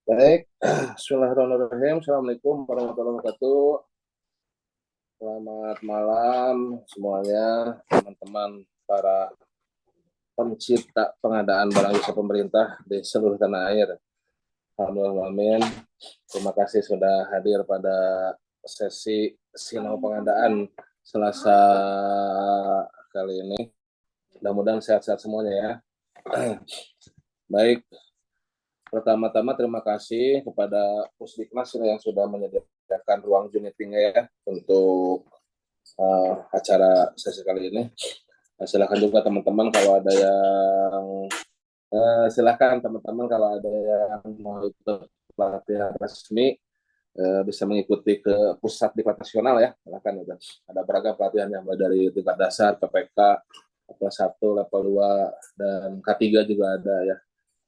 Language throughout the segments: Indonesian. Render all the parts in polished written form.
Baik, Bismillahirrahmanirrahim. Assalamualaikum warahmatullahi wabarakatuh. Selamat malam semuanya, teman-teman para pencipta pengadaan barang jasa pemerintah di seluruh tanah air. Alhamdulillah, terima kasih sudah hadir pada sesi sinau pengadaan Selasa kali ini. Mudah-mudahan sehat-sehat semuanya ya. Baik, pertama-tama terima kasih kepada Pusdiknas yang sudah menyediakan ruang Zoom meeting ya untuk acara sesi kali ini. Silakan juga teman-teman kalau ada yang silakan teman-teman kalau ada yang mau ikut pelatihan resmi bisa mengikuti ke pusat diklat nasional ya. Silakan ada beragam pelatihan yang mulai dari tingkat dasar, PPK, level 1, level 2 dan K3 juga ada ya.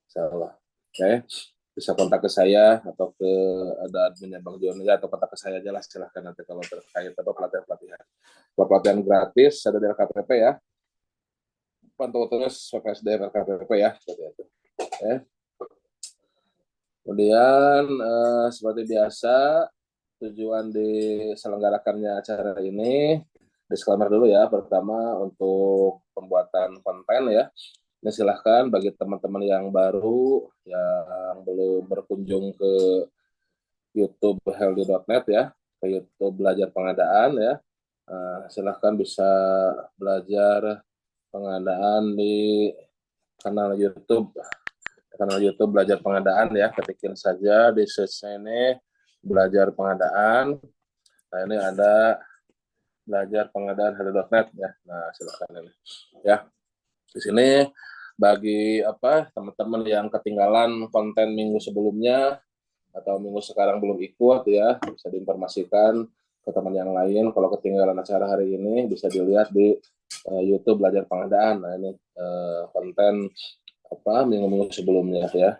Insyaallah. Oke, bisa kontak ke saya atau ke ada adminnya Bang Joni atau kontak ke saya aja lah, silahkan nanti kalau terkait atau pelatihan-pelatihan. Kalau pelatihan gratis ada di LKPP ya, pantau terus PPSDM LKPP ya, seperti itu. Oke. Kemudian seperti biasa tujuan diselenggarakannya acara ini, disclaimer dulu ya, pertama untuk pembuatan konten ya. Ini silahkan bagi teman-teman yang baru, yang belum berkunjung ke YouTube healthy.net ya, ke YouTube belajar pengadaan ya. Silahkan bisa belajar pengadaan di kanal YouTube belajar pengadaan ya. Ketikin saja di search ini belajar pengadaan. Nah ini ada belajar pengadaan healthy.net ya. Nah silahkan ini ya. Di sini bagi teman-teman yang ketinggalan konten minggu sebelumnya atau minggu sekarang belum ikut ya, bisa diinformasikan ke teman yang lain. Kalau ketinggalan acara hari ini bisa dilihat di YouTube belajar pengadaan. Nah ini konten minggu-minggu sebelumnya ya.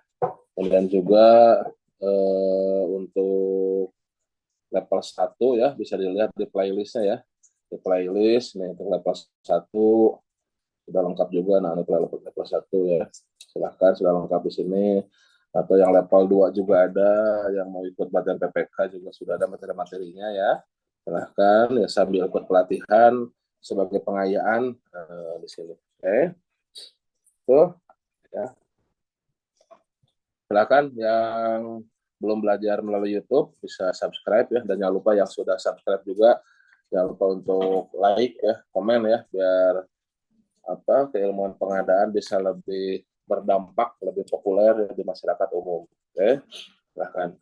Kemudian juga untuk level 1 ya bisa dilihat di playlistnya ya. Di playlist nih untuk level 1 sudah lengkap juga. Nah ini level 1 ya. Silahkan sudah lengkap di sini. Atau yang level 2 juga ada, yang mau ikut pelatihan PPK juga sudah ada materi-materinya ya. Silahkan ya sambil ikut pelatihan sebagai pengayaan di sini. Oke. Tuh ya. Silahkan yang belum belajar melalui YouTube bisa subscribe ya, dan jangan lupa yang sudah subscribe juga jangan lupa untuk like ya, komen ya, biar keilmuan pengadaan bisa lebih berdampak, lebih populer di masyarakat umum. Oke, silahkan.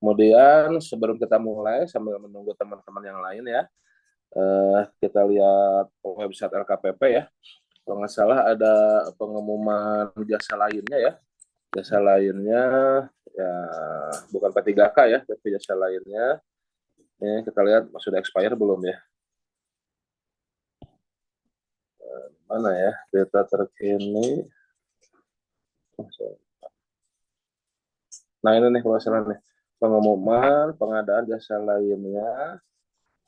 Kemudian sebelum kita mulai sambil menunggu teman-teman yang lain ya, kita lihat website LKPP ya. Kalau nggak salah ada pengumuman jasa lainnya ya. Jasa lainnya ya bukan P3K ya, tapi jasa lainnya. Ini kita lihat sudah expire belum ya? Mana ya data terkini? Nah ini nih kalau salah nih, pengumuman pengadaan jasa lainnya.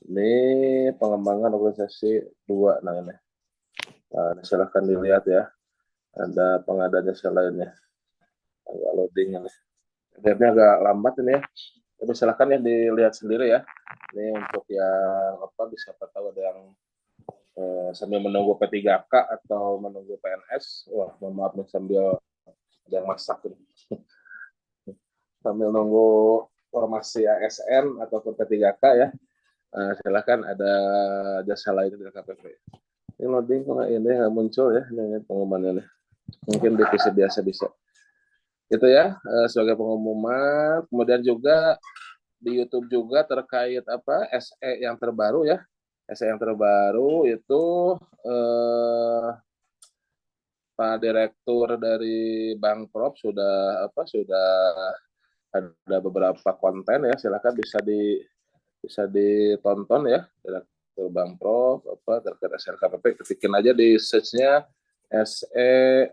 Ini pengembangan organisasi 2. Nah ini. Nah, silahkan dilihat ya. Ada pengadaan jasa lainnya. Agak loading ini. Lihatnya agak lambat ini ya. Tapi silahkan ya dilihat sendiri ya. Ini untuk yang bisa tahu ada yang sambil menunggu P3K atau menunggu PNS. Wah, mohon maaf nih sambil ada yang masak ini. Sambil nunggu formasi ASN ataupun P3K ya. Silahkan ada jasa lain di KPP. Ini loading kok ini nggak muncul ya, ini pengumumannya nih. Mungkin di PC biasa bisa. Itu ya sebagai pengumuman. Kemudian juga di YouTube juga terkait SE yang terbaru ya. SE yang terbaru itu Pak Direktur dari Bank Prop sudah ada beberapa konten ya. Silakan bisa ditonton ya. Direktur Bank Prop terkait SLKPP, ketikin aja di search-nya SE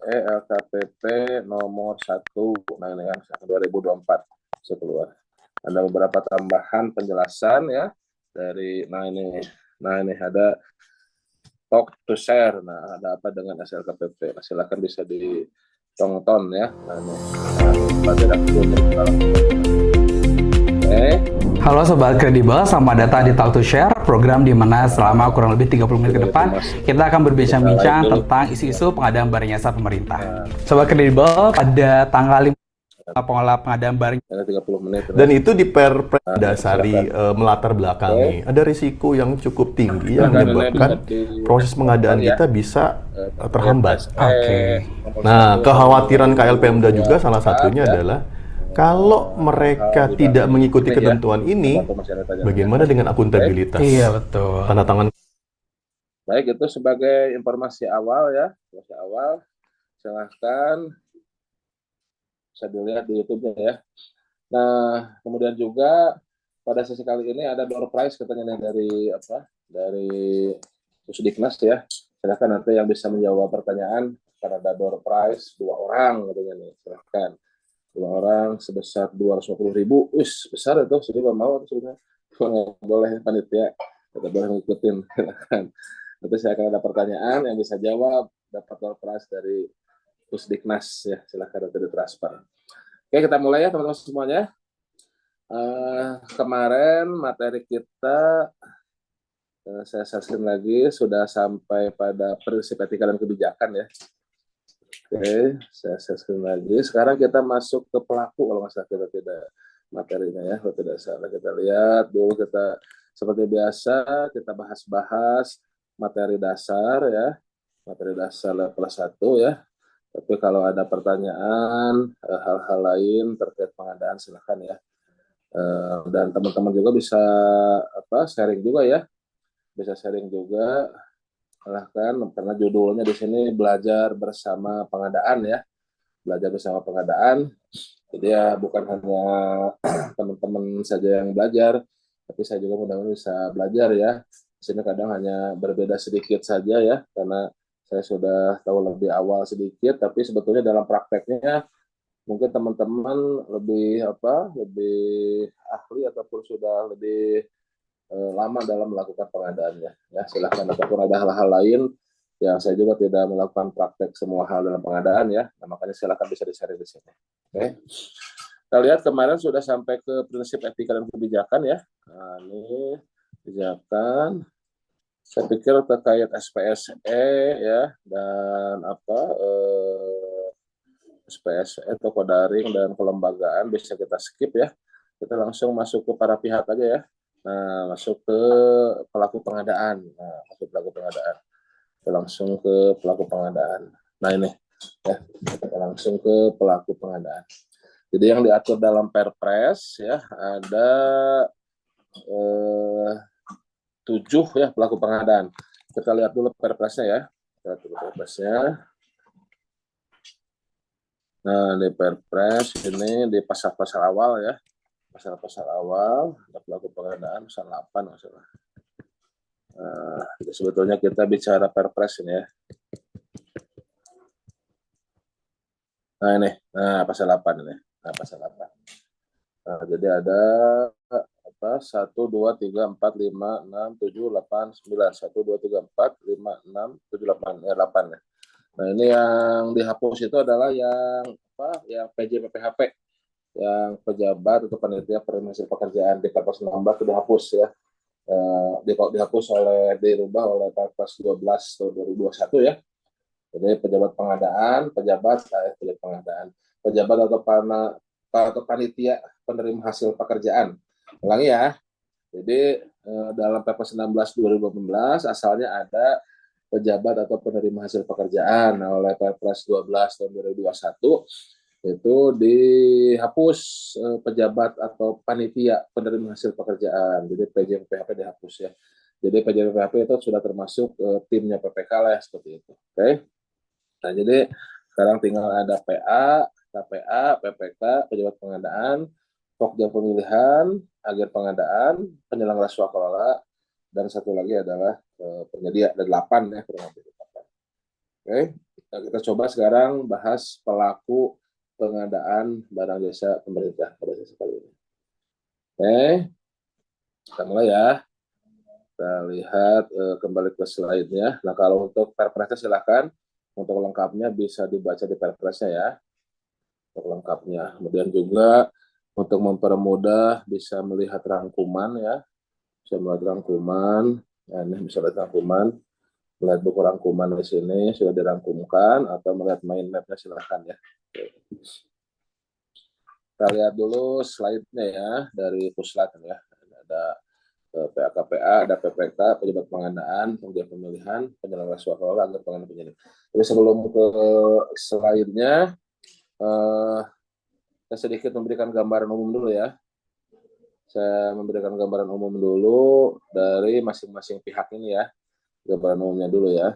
LKPP nomor 1. Nah ini kan 2024 bisa keluar. Ada beberapa tambahan penjelasan ya dari nah ini ada talk to share. Nah, ada apa dengan SLKPP? Nah, silakan bisa ditonton ya. Nah, ini. Halo Sobat Kredibel, selamat datang di Talk to Share, program di mana selama kurang lebih 30 menit ke depan kita akan berbincang-bincang tentang isu-isu pengadaan barang jasa pemerintah. Sobat Kredibel, pada tanggal 5 pengelola pengadaan barang 30 menit. Dan itu di Perpres dasari melatar belakangi. Ada risiko yang cukup tinggi yang menyebabkan proses pengadaan kita bisa terhambat. Nah, kekhawatiran KLPMDA juga salah satunya adalah kalau mereka tidak mengikuti ketentuan ini, bagaimana dengan akuntabilitas? Iya, betul. Tanda tangan. Baik, itu sebagai informasi awal ya. Informasi awal. Silahkan bisa dilihat di YouTube-nya ya. Nah, kemudian juga pada sesi kali ini ada door prize katanya dari Pusdiknas ya. Silahkan nanti yang bisa menjawab pertanyaan karena ada door prize 2 orang katanya nih. Silahkan 2 orang sebesar 250.000. Besar itu, sudah mau sudah. Boleh panitia, kita boleh ngikutin. Silahkan. Nanti saya akan ada pertanyaan yang bisa jawab, dapat door prize dari Pusdiknas ya. Silahkan nanti ditransfer. Oke, kita mulai ya teman-teman semuanya. Kemarin materi kita saya saksikan lagi sudah sampai pada prinsip etika dan kebijakan ya. Oke, saya saksikan lagi. Sekarang kita masuk ke pelaku kalau nggak salah kita tidak materinya ya. Kalau tidak salah kita lihat dulu, kita seperti biasa kita bahas-bahas materi dasar ya. Materi dasar level 1 ya. Tapi kalau ada pertanyaan, hal-hal lain terkait pengadaan silakan ya. Dan teman-teman juga bisa sharing juga ya. Bisa sharing juga. Silahkan, karena judulnya di sini belajar bersama pengadaan ya. Belajar bersama pengadaan. Jadi ya bukan hanya teman-teman saja yang belajar, tapi saya juga mudah-mudahan bisa belajar ya. Di sini kadang hanya berbeda sedikit saja ya, karena saya sudah tahu lebih awal sedikit, tapi sebetulnya dalam prakteknya mungkin teman-teman lebih ahli ataupun sudah lebih lama dalam melakukan pengadaannya. Ya, silahkan ataupun ada hal-hal lain yang saya juga tidak melakukan praktek semua hal dalam pengadaan ya. Nah, makanya silahkan bisa di-share di sini. Oke. Kita lihat kemarin sudah sampai ke prinsip etika dan kebijakan ya. Nah, ini kebijakan. Saya pikir terkait SPSE ya dan SPSE toko daring dan kelembagaan bisa kita skip ya. Kita langsung masuk ke para pihak aja ya. Nah, masuk ke pelaku pengadaan. Nah, masuk pelaku pengadaan. Kita langsung ke pelaku pengadaan. Nah, ini ya. Kita langsung ke pelaku pengadaan. Jadi yang diatur dalam Perpres ya ada 7 ya pelaku pengadaan. Kita lihat dulu Perpresnya ya. Kita lihat dulu Perpresnya. Nah, di Perpres ini di pasal-pasal awal ya. Pasal-pasal awal, ada pelaku pengadaan, pasal 8 masalah. Jadi sebetulnya kita bicara Perpres ini ya. Nah ini, pasal 8 ini. Nah, pasal 8. Nah, jadi ada 1, 2, 3, 4, 5, 6, 7, 8, 9. 1, 2, 3, 4, 5, 6, 7, 8. 8 ya. Nah, ini yang dihapus itu adalah yang yang PJPPHP. Yang pejabat atau panitia penerima hasil pekerjaan di Perpres 16 itu dihapus ya. Dirubah oleh Perpres 12 tahun 2021 ya. Jadi pejabat atau panitia penerima hasil pekerjaan. Ulangi ya. Jadi dalam Perpres 16 2018 asalnya ada pejabat atau penerima hasil pekerjaan. Nah, oleh Perpres 12 tahun 2021 itu dihapus pejabat atau panitia penerima hasil pekerjaan. Jadi PJPHP dihapus ya. Jadi PJPHP itu sudah termasuk timnya PPK lah ya, seperti itu. Oke. Nah, jadi sekarang tinggal ada PA, KPA, PPK, pejabat pengadaan, pokja pemilihan, agen pengadaan, penyelenggara swakelola, dan satu lagi adalah penyedia. Ada 8 ya kurang lebih. Oke. Nah, kita coba sekarang bahas pelaku pengadaan barang jasa pemerintah pada sesi kali ini. Oke, kita mulai ya. Kita lihat kembali ke slide-nya. Nah, kalau untuk perpresnya silakan. Untuk lengkapnya bisa dibaca di perpresnya ya. Untuk lengkapnya. Kemudian juga untuk mempermudah bisa melihat rangkuman ya. Bisa melihat rangkuman. Nah, ini bisa lihat rangkuman. Melihat buku rangkuman di sini sudah dirangkumkan atau melihat mind map-nya silakan ya. Kita lihat dulu slide-nya ya dari puslat ya. Ada PA-KPA, ada PPK, pejabat pengadaan, pengujian pemilihan, penyelenggara swasta, agar pengadaan penyidik. Jadi sebelum ke slide-nya, saya sedikit memberikan gambaran umum dulu ya. Saya memberikan gambaran umum dulu dari masing-masing pihak ini ya. Gambaran umumnya dulu ya.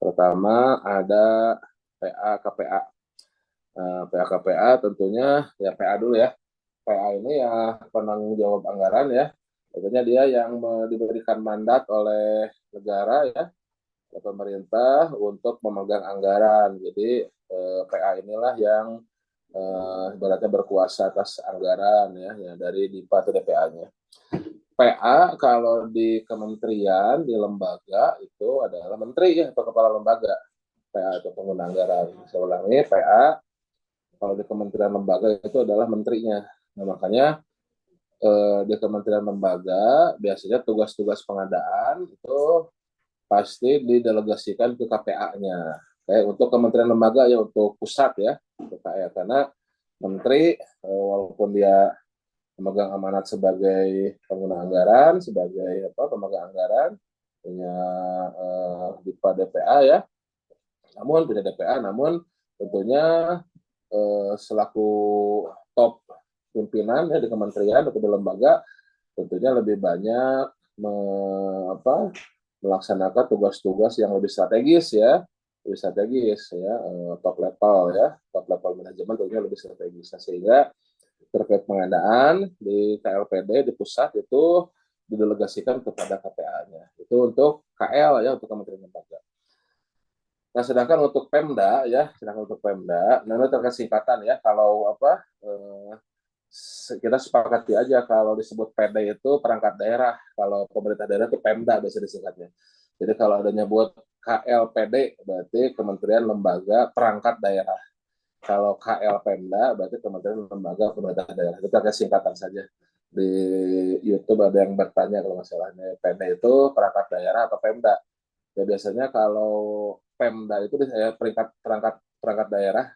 Pertama ada PA-KPA. PA-KPA tentunya ya PA dulu ya. PA ini ya penanggung jawab anggaran ya. Tentunya dia yang diberikan mandat oleh negara ya, oleh pemerintah untuk memegang anggaran. Jadi PA inilah yang ibaratnya berkuasa atas anggaran ya dari DIPA atau DPA-nya. PA kalau di kementerian, di lembaga itu adalah menteri ya atau kepala lembaga. PA atau pengguna anggaran. Saya ulangi, PA kalau di kementerian lembaga itu adalah menterinya. Nah, makanya di kementerian lembaga biasanya tugas-tugas pengadaan itu pasti didelegasikan ke KPA-nya. Kayak untuk kementerian lembaga ya untuk pusat ya, KPA. Karena menteri walaupun dia memegang amanat sebagai pengguna anggaran, sebagai pemegang anggaran, punya DIPA DPA ya, namun punya DPA, namun tentunya selaku top pimpinan ya di kementerian atau di lembaga tentunya lebih banyak melaksanakan tugas-tugas yang lebih strategis ya, top level manajemen tentunya lebih strategis. Nah, sehingga terkait pengadaan di KLPD di pusat itu didelegasikan kepada KPA-nya. Itu untuk KL ya, untuk Kementerian Lembaga. Nah, sedangkan untuk Pemda, nah ini terkait singkatan ya, kalau kita sepakati aja kalau disebut PD itu perangkat daerah, kalau pemerintah daerah itu Pemda biasa disingkatnya. Jadi kalau ada nyebut KLPD berarti Kementerian Lembaga Perangkat Daerah. Kalau KL Pemda berarti Kementerian Lembaga Pemerintah Daerah. Itu pakai singkatan saja. Di YouTube ada yang bertanya kalau masalahnya PD itu perangkat daerah atau Pemda. Ya biasanya kalau Pemda itu perangkat daerah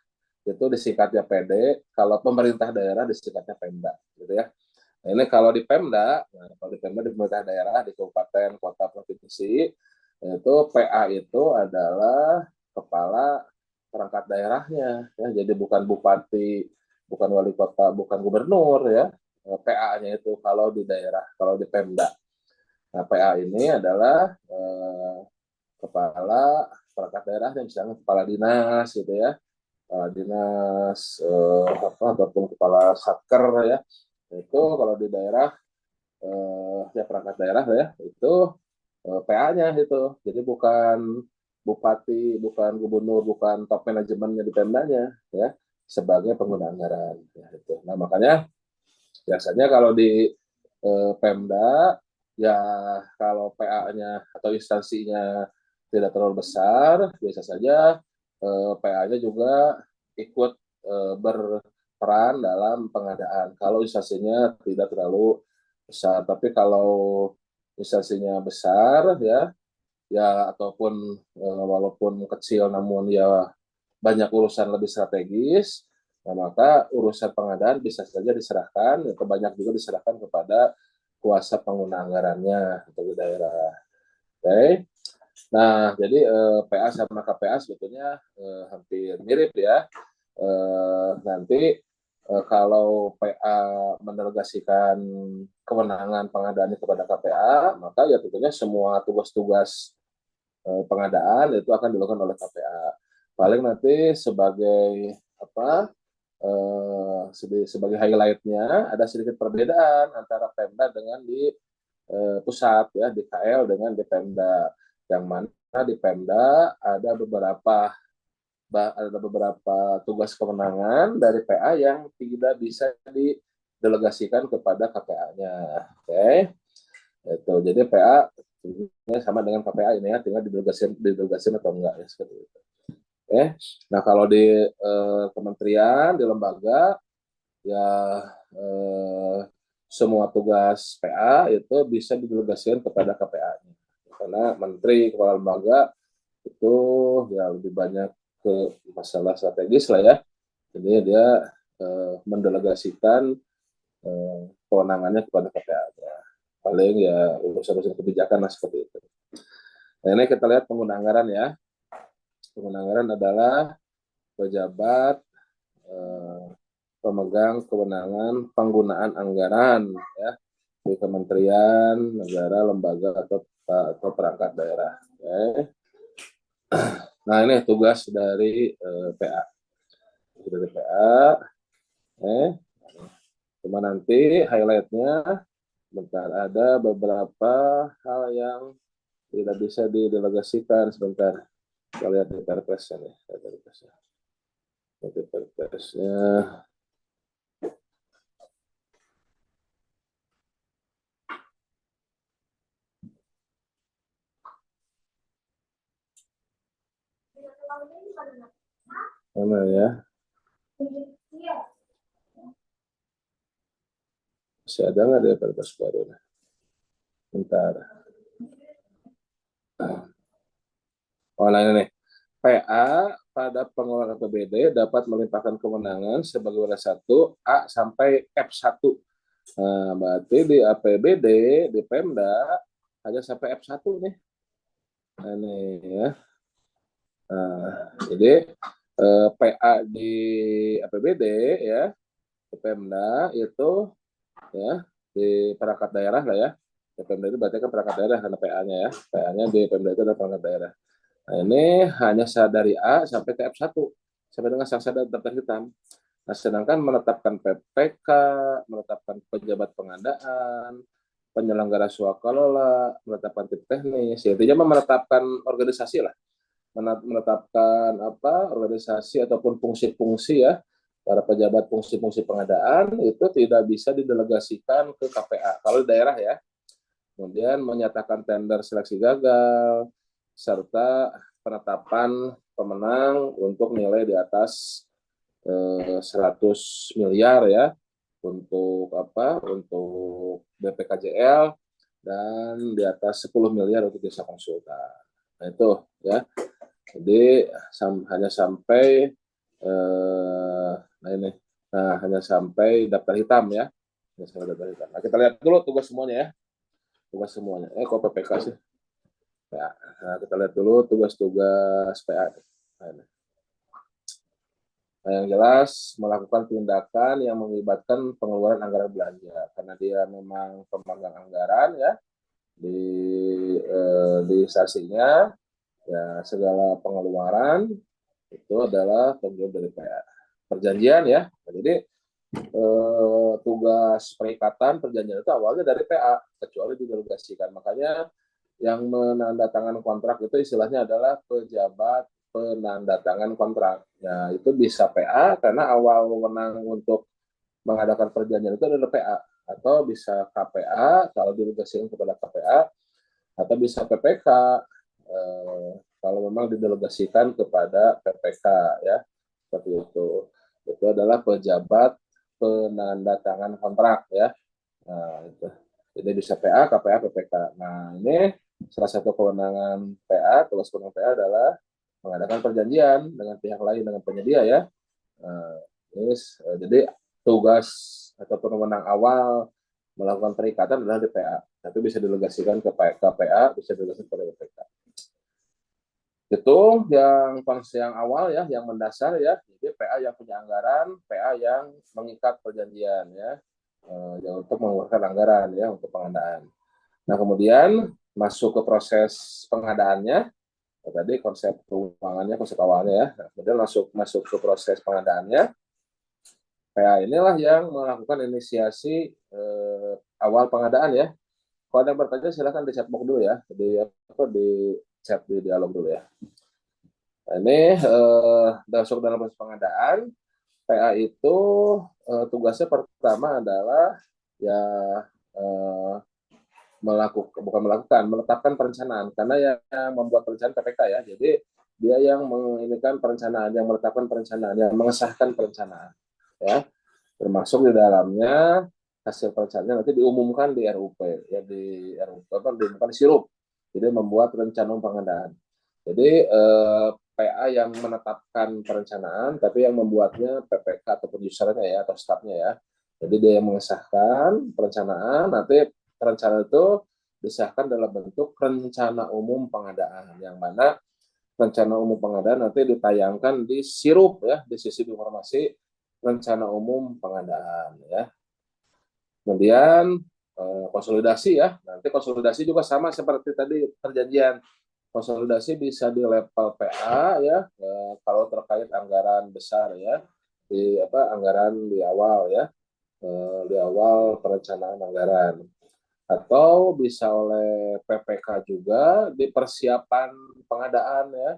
itu disingkatnya PD, kalau pemerintah daerah disingkatnya Pemda, gitu ya. Nah, ini kalau di Pemda di pemerintah daerah, di kabupaten, kota, provinsi, itu PA itu adalah kepala perangkat daerahnya, ya. Jadi bukan bupati, bukan wali kota, bukan gubernur, ya. PA-nya itu kalau di daerah, kalau di Pemda. Nah, PA ini adalah kepala perangkat daerah, misalnya kepala dinas, gitu ya. Kepala dinas ataupun kepala satker ya, itu kalau di daerah ya perangkat daerah ya itu PA-nya itu, jadi bukan bupati, bukan gubernur, bukan top manajemennya di Pemdanya ya, sebagai pengguna anggaran ya, itu. Nah, makanya biasanya kalau di Pemda ya, kalau PA-nya atau instansinya tidak terlalu besar, biasa saja PA-nya juga ikut berperan dalam pengadaan kalau instansinya tidak terlalu besar. Tapi kalau instansinya besar ya ataupun walaupun kecil namun ya banyak urusan lebih strategis, nah maka urusan pengadaan bisa saja diserahkan atau banyak juga diserahkan kepada kuasa pengguna anggarannya untuk di daerah. Oke. Nah, jadi PA sama KPA sebetulnya hampir mirip ya. Nanti kalau PA mendelegasikan kewenangan pengadaannya kepada KPA, maka ya tentunya semua tugas-tugas pengadaan itu akan dilakukan oleh KPA. Paling nanti sebagai sebagai highlight-nya ada sedikit perbedaan antara Pemda dengan di pusat ya, di KL dengan di Pemda. Yang mana di Pemda ada beberapa tugas kewenangan dari PA yang tidak bisa didelegasikan kepada KPA-nya. Oke. Itu. Jadi PA sama dengan KPA ini ya, tinggal didelegasikan atau enggak ya seperti itu. Oke. Nah, kalau di kementerian, di lembaga ya semua tugas PA itu bisa didelegasikan kepada KPA-nya. Karena menteri kepala lembaga itu ya lebih banyak ke masalah strategis lah ya. Jadi dia mendelegasikan kewenangannya kepada KPA. Paling ya urusan-urusan kebijakan lah seperti itu. Nah, ini kita lihat pengguna anggaran ya. Pengguna anggaran adalah pejabat pemegang kewenangan penggunaan anggaran ya di kementerian, negara, lembaga atau perangkat daerah. Okay. Nah, ini tugas dari PA. Dari PA. Cuma nanti highlightnya bentar, ada beberapa hal yang tidak bisa didelegasikan. Sebentar, kita lihat di perpresnya nih. Perpresnya. Mana ya? Masih ada nggak di perpres baru? Bentar. Oh, nah ini nih. PA pada pengelolaan APBD dapat melimpahkan kewenangan sebagai wadah 1 A sampai F1. Nah, berarti di APBD, di Pemda, hanya sampai F1 nih. Nah, ini ya. Nah, jadi PA di APBD ya, di Pemda itu ya, di perangkat daerah lah ya. Di Pemda itu berarti kan perangkat daerah karena PA-nya ya. PA-nya di Pemda itu adalah perangkat daerah. Nah, ini hanya dari A sampai ke F1, sampai dengan sanksi daftar hitam. Nah, sedangkan menetapkan PPK, menetapkan pejabat pengadaan, penyelenggara swakalola, menetapkan tip teknis, ya, intinya menetapkan organisasi lah, menetapkan apa organisasi ataupun fungsi-fungsi ya para pejabat fungsi-fungsi pengadaan itu tidak bisa didelegasikan ke KPA kalau di daerah ya. Kemudian menyatakan tender seleksi gagal serta penetapan pemenang untuk nilai di atas 100 miliar ya untuk apa untuk BPKJL dan di atas 10 miliar untuk jasa konsultan. Nah itu ya. Jadi hanya sampai hanya sampai daftar hitam ya. Nah, kita lihat dulu tugas semuanya ya. Tugas semuanya. Kok PPK sih? Ya. Nah, kita lihat dulu tugas-tugas PA. Nah, yang jelas melakukan tindakan yang melibatkan pengeluaran anggaran belanja karena dia memang pemegang anggaran ya di sasinya ya segala pengeluaran itu adalah tanggung jawab dari PA. Perjanjian ya. Jadi tugas perikatan perjanjian itu awalnya dari PA kecuali didelegasikan. Makanya yang menandatangan kontrak itu istilahnya adalah pejabat penandatangan kontrak. Ya, itu bisa PA karena awal wewenang untuk mengadakan perjanjian itu adalah PA atau bisa KPA kalau didelegasikan kepada KPA atau bisa PPK kalau memang didelegasikan kepada PPK ya. Seperti itu. Itu adalah pejabat penandatangan kontrak ya. Nah, itu. Jadi bisa PA, KPA, PPK. Nah, ini salah satu kewenangan PA, tugas kewenangan PA adalah mengadakan perjanjian dengan pihak lain, dengan penyedia ya. Nah, ini, jadi tugas atau kewenangan awal melakukan perikatan adalah di PA, tapi bisa didelegasikan ke KPA, bisa didelegasikan kepada PPK. Itu yang awal ya, yang mendasar ya. Jadi PA yang punya anggaran, PA yang mengikat perjanjian ya, untuk mengeluarkan anggaran ya untuk pengadaan. Nah, kemudian masuk ke proses pengadaannya. Tadi konsep keuangannya, konsep awalnya ya. Nah, kemudian masuk ke proses pengadaannya. PA inilah yang melakukan inisiasi awal pengadaan ya. Kalau ada yang bertanya silakan di chat box dulu ya. Di chat di dialog dulu ya. Nah, ini masuk dalam proses pengadaan. PA itu tugasnya pertama adalah ya bukan melakukan, menetapkan perencanaan, karena yang membuat perencanaan PPK ya. Jadi dia yang menginginkan perencanaan, yang menetapkan perencanaan, yang mengesahkan perencanaan, ya. Termasuk di dalamnya hasil perencanaannya nanti diumumkan di RUP, ya di RUP apa diumumkan di Sirup. Jadi membuat rencana pengadaan. Jadi PA yang menetapkan perencanaan, tapi yang membuatnya PPK atau produsernya ya, atau stafnya ya. Jadi dia yang mengesahkan perencanaan, nanti perencanaan itu disahkan dalam bentuk rencana umum pengadaan, yang mana rencana umum pengadaan nanti ditayangkan di Sirup ya, di sisi informasi rencana umum pengadaan ya. Kemudian konsolidasi ya, nanti konsolidasi juga sama seperti tadi perjanjian. Konsolidasi bisa di level PA ya, kalau terkait anggaran besar ya, di anggaran di awal ya, di awal perencanaan anggaran, atau bisa oleh PPK juga di persiapan pengadaan ya,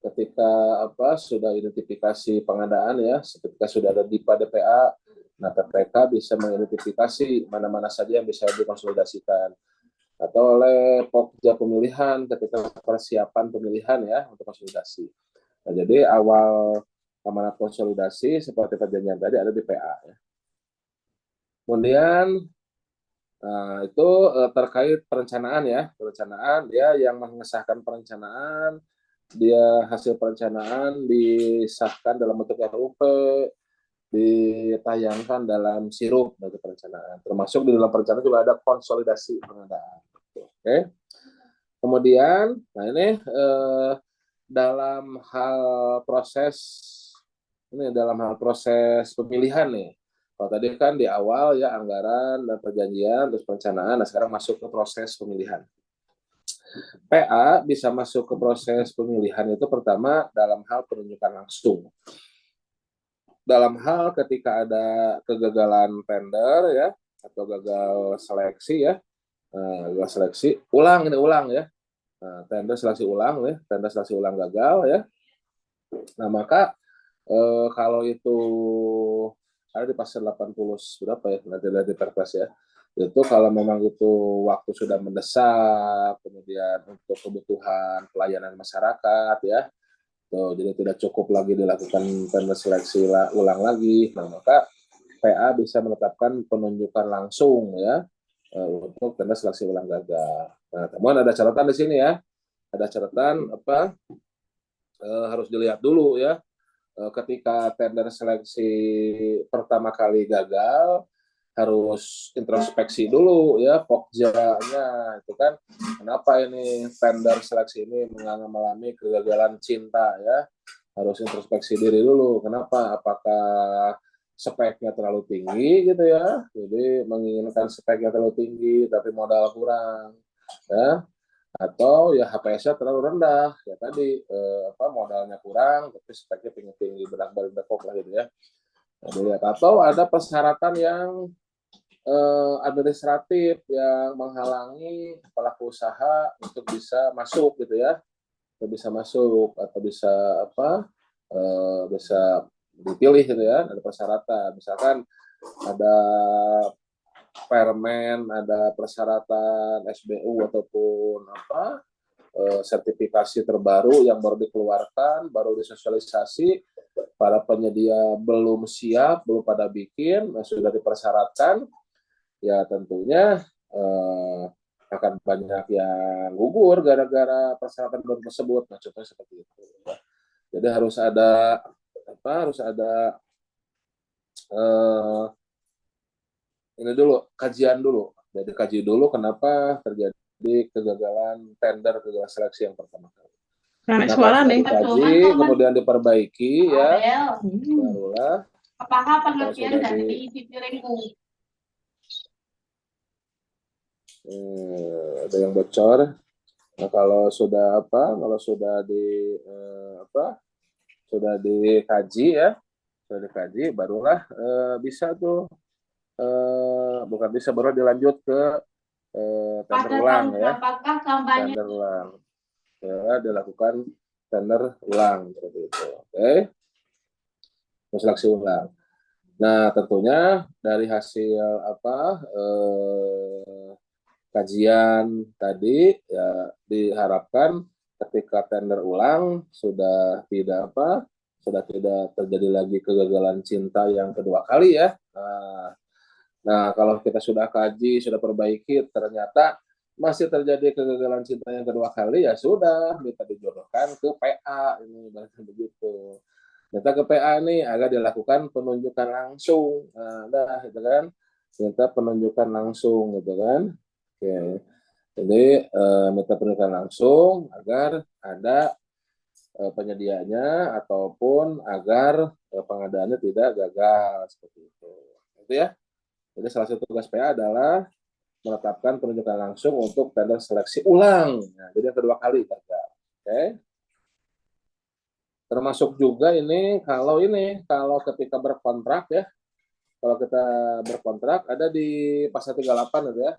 ketika sudah identifikasi pengadaan ya, ketika sudah ada DIPA DPA, nah PPK bisa mengidentifikasi mana-mana saja yang bisa dikonsolidasikan, atau oleh Pokja pemilihan ketika persiapan pemilihan ya untuk konsolidasi. Nah, jadi awal amanat konsolidasi seperti perjanjian tadi ada di PA ya. Kemudian itu terkait perencanaan ya, perencanaan dia yang mengesahkan perencanaan, dia hasil perencanaan disahkan dalam bentuk RUP, ditayangkan dalam Sirup dari perencanaan. Termasuk di dalam perencanaan juga ada konsolidasi pengadaan. Oke. Kemudian, nah ini dalam hal proses pemilihan nih. Kalau tadi kan di awal ya anggaran dan perjanjian terus perencanaan, nah sekarang masuk ke proses pemilihan. PA bisa masuk ke proses pemilihan itu pertama dalam hal penunjukan langsung. Dalam hal ketika ada kegagalan tender ya, atau gagal seleksi ya, gagal seleksi, ulang ya. Tender seleksi ulang ya, tender seleksi ulang gagal ya. Nah, maka kalau itu ada di pasal 80 berapa ya, nanti dari Perpres ya. Itu kalau memang itu waktu sudah mendesak, kemudian untuk kebutuhan pelayanan masyarakat ya. Tuh, jadi tidak cukup lagi dilakukan tender seleksi ulang lagi. Nah, maka PA bisa menetapkan penunjukan langsung ya untuk tender seleksi ulang gagal. Nah, temuan ada catatan di sini ya. Ada catatan harus dilihat dulu ya. Ketika tender seleksi pertama kali gagal, harus introspeksi dulu ya, Pokja-nya itu kan kenapa ini tender seleksi ini mengalami kegagalan cinta ya, harus introspeksi diri dulu, kenapa, apakah speknya terlalu tinggi gitu ya, jadi menginginkan speknya terlalu tinggi tapi modal kurang ya, atau ya HPS-nya terlalu rendah ya tadi modalnya kurang tapi speknya tinggi berat-berat lah gitu ya. Nah, atau ada persyaratan yang administratif yang menghalangi pelaku usaha untuk bisa masuk gitu ya, atau bisa bisa dipilih gitu ya, ada persyaratan misalkan ada permen, ada persyaratan SBU ataupun sertifikasi terbaru yang baru dikeluarkan, baru disosialisasi, para penyedia belum siap, belum pada bikin, sudah dipersyaratkan, ya tentunya akan banyak yang gugur gara-gara persyaratan baru tersebut. Nah, contohnya seperti itu. Jadi harus ada ini dulu, kajian dulu. Jadi kaji dulu kenapa terjadi kegagalan tender, kegagalan seleksi yang pertama kali. Nah, kalau dikaji, kemudian diperbaiki ya, barulah apakah pengertian dari isi piringmu? Ada yang bocor. Nah, kalau sudah sudah dikaji ya, barulah bisa tuh bukan bisa baru dilanjut ke tender ulang ya. Tender ulang. Ya, dilakukan tender ulang seperti itu. Oke. Seleksi ulang. Nah, tentunya dari hasil kajian tadi ya diharapkan ketika tender ulang sudah tidak terjadi lagi kegagalan cinta yang kedua kali ya. Nah, kalau kita sudah kaji, sudah perbaiki, ternyata masih terjadi kegagalan cinta yang kedua kali, ya sudah, minta dijodohkan ke PA, ini bahkan begitu. Minta ke PA ini agar dilakukan penunjukan langsung. Nah, gitu kan. Minta penunjukan langsung, gitu kan. Oke. Jadi, minta penunjukan langsung agar ada penyedianya ataupun agar pengadaannya tidak gagal, seperti itu. Itu ya. Jadi salah satu tugas PA adalah menetapkan penunjukan langsung untuk tender seleksi ulang. Nah, jadi yang kedua kali gagal. Oke. Termasuk juga ini kalau ketika berkontrak ya, kalau kita berkontrak ada di pasal 38 itu ya,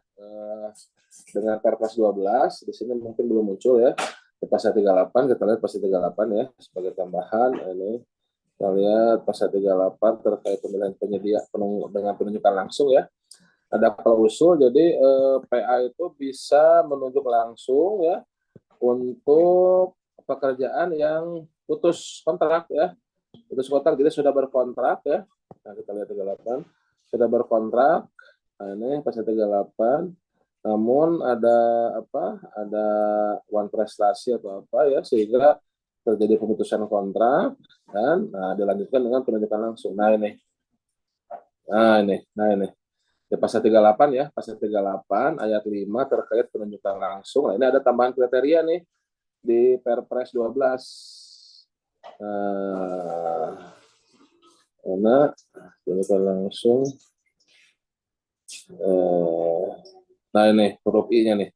dengan Perpres 12 di sini mungkin belum muncul ya. Di pasal 38 kita lihat pasal 38 ya sebagai tambahan ini. Kita lihat pasal 38 terkait pemilihan penyedia dengan penunjukan langsung ya. Ada klausul jadi PA itu bisa menunjuk langsung ya untuk pekerjaan yang putus kontrak ya. Putus kontrak jadi sudah berkontrak ya. Nah, kita lihat 38 sudah berkontrak. Nah, ini pasal 38 namun ada ada one prestasi atau apa ya sehingga terjadi pemutusan kontrak dan dilanjutkan dengan penunjukan langsung. Nah ini di pasal 38 ya, pasal 38 ayat 5 terkait penunjukan langsung. Nah, ini ada tambahan kriteria nih di Perpres 12. Karena penunjukan langsung. Nah ini huruf I-nya nih.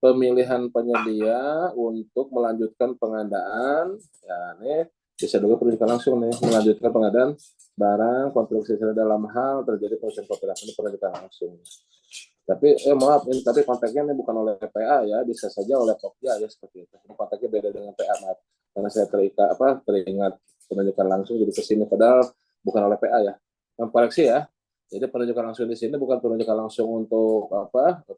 Pemilihan penyedia untuk melanjutkan pengadaan. Ya nih bisa juga penunjukan langsung nih melanjutkan pengadaan barang konstruksi dalam hal terjadi proses kooperasi ini penunjukan langsung. Tapi maaf ini tapi konteksnya ini bukan oleh PA ya, bisa saja oleh Pokja ya seperti itu. Ini konteksnya beda dengan PA maaf. Karena saya teringat penunjukan langsung jadi kesini padahal bukan oleh PA ya. Yang koreksi ya. Jadi penunjukan langsung di sini bukan penunjukan langsung untuk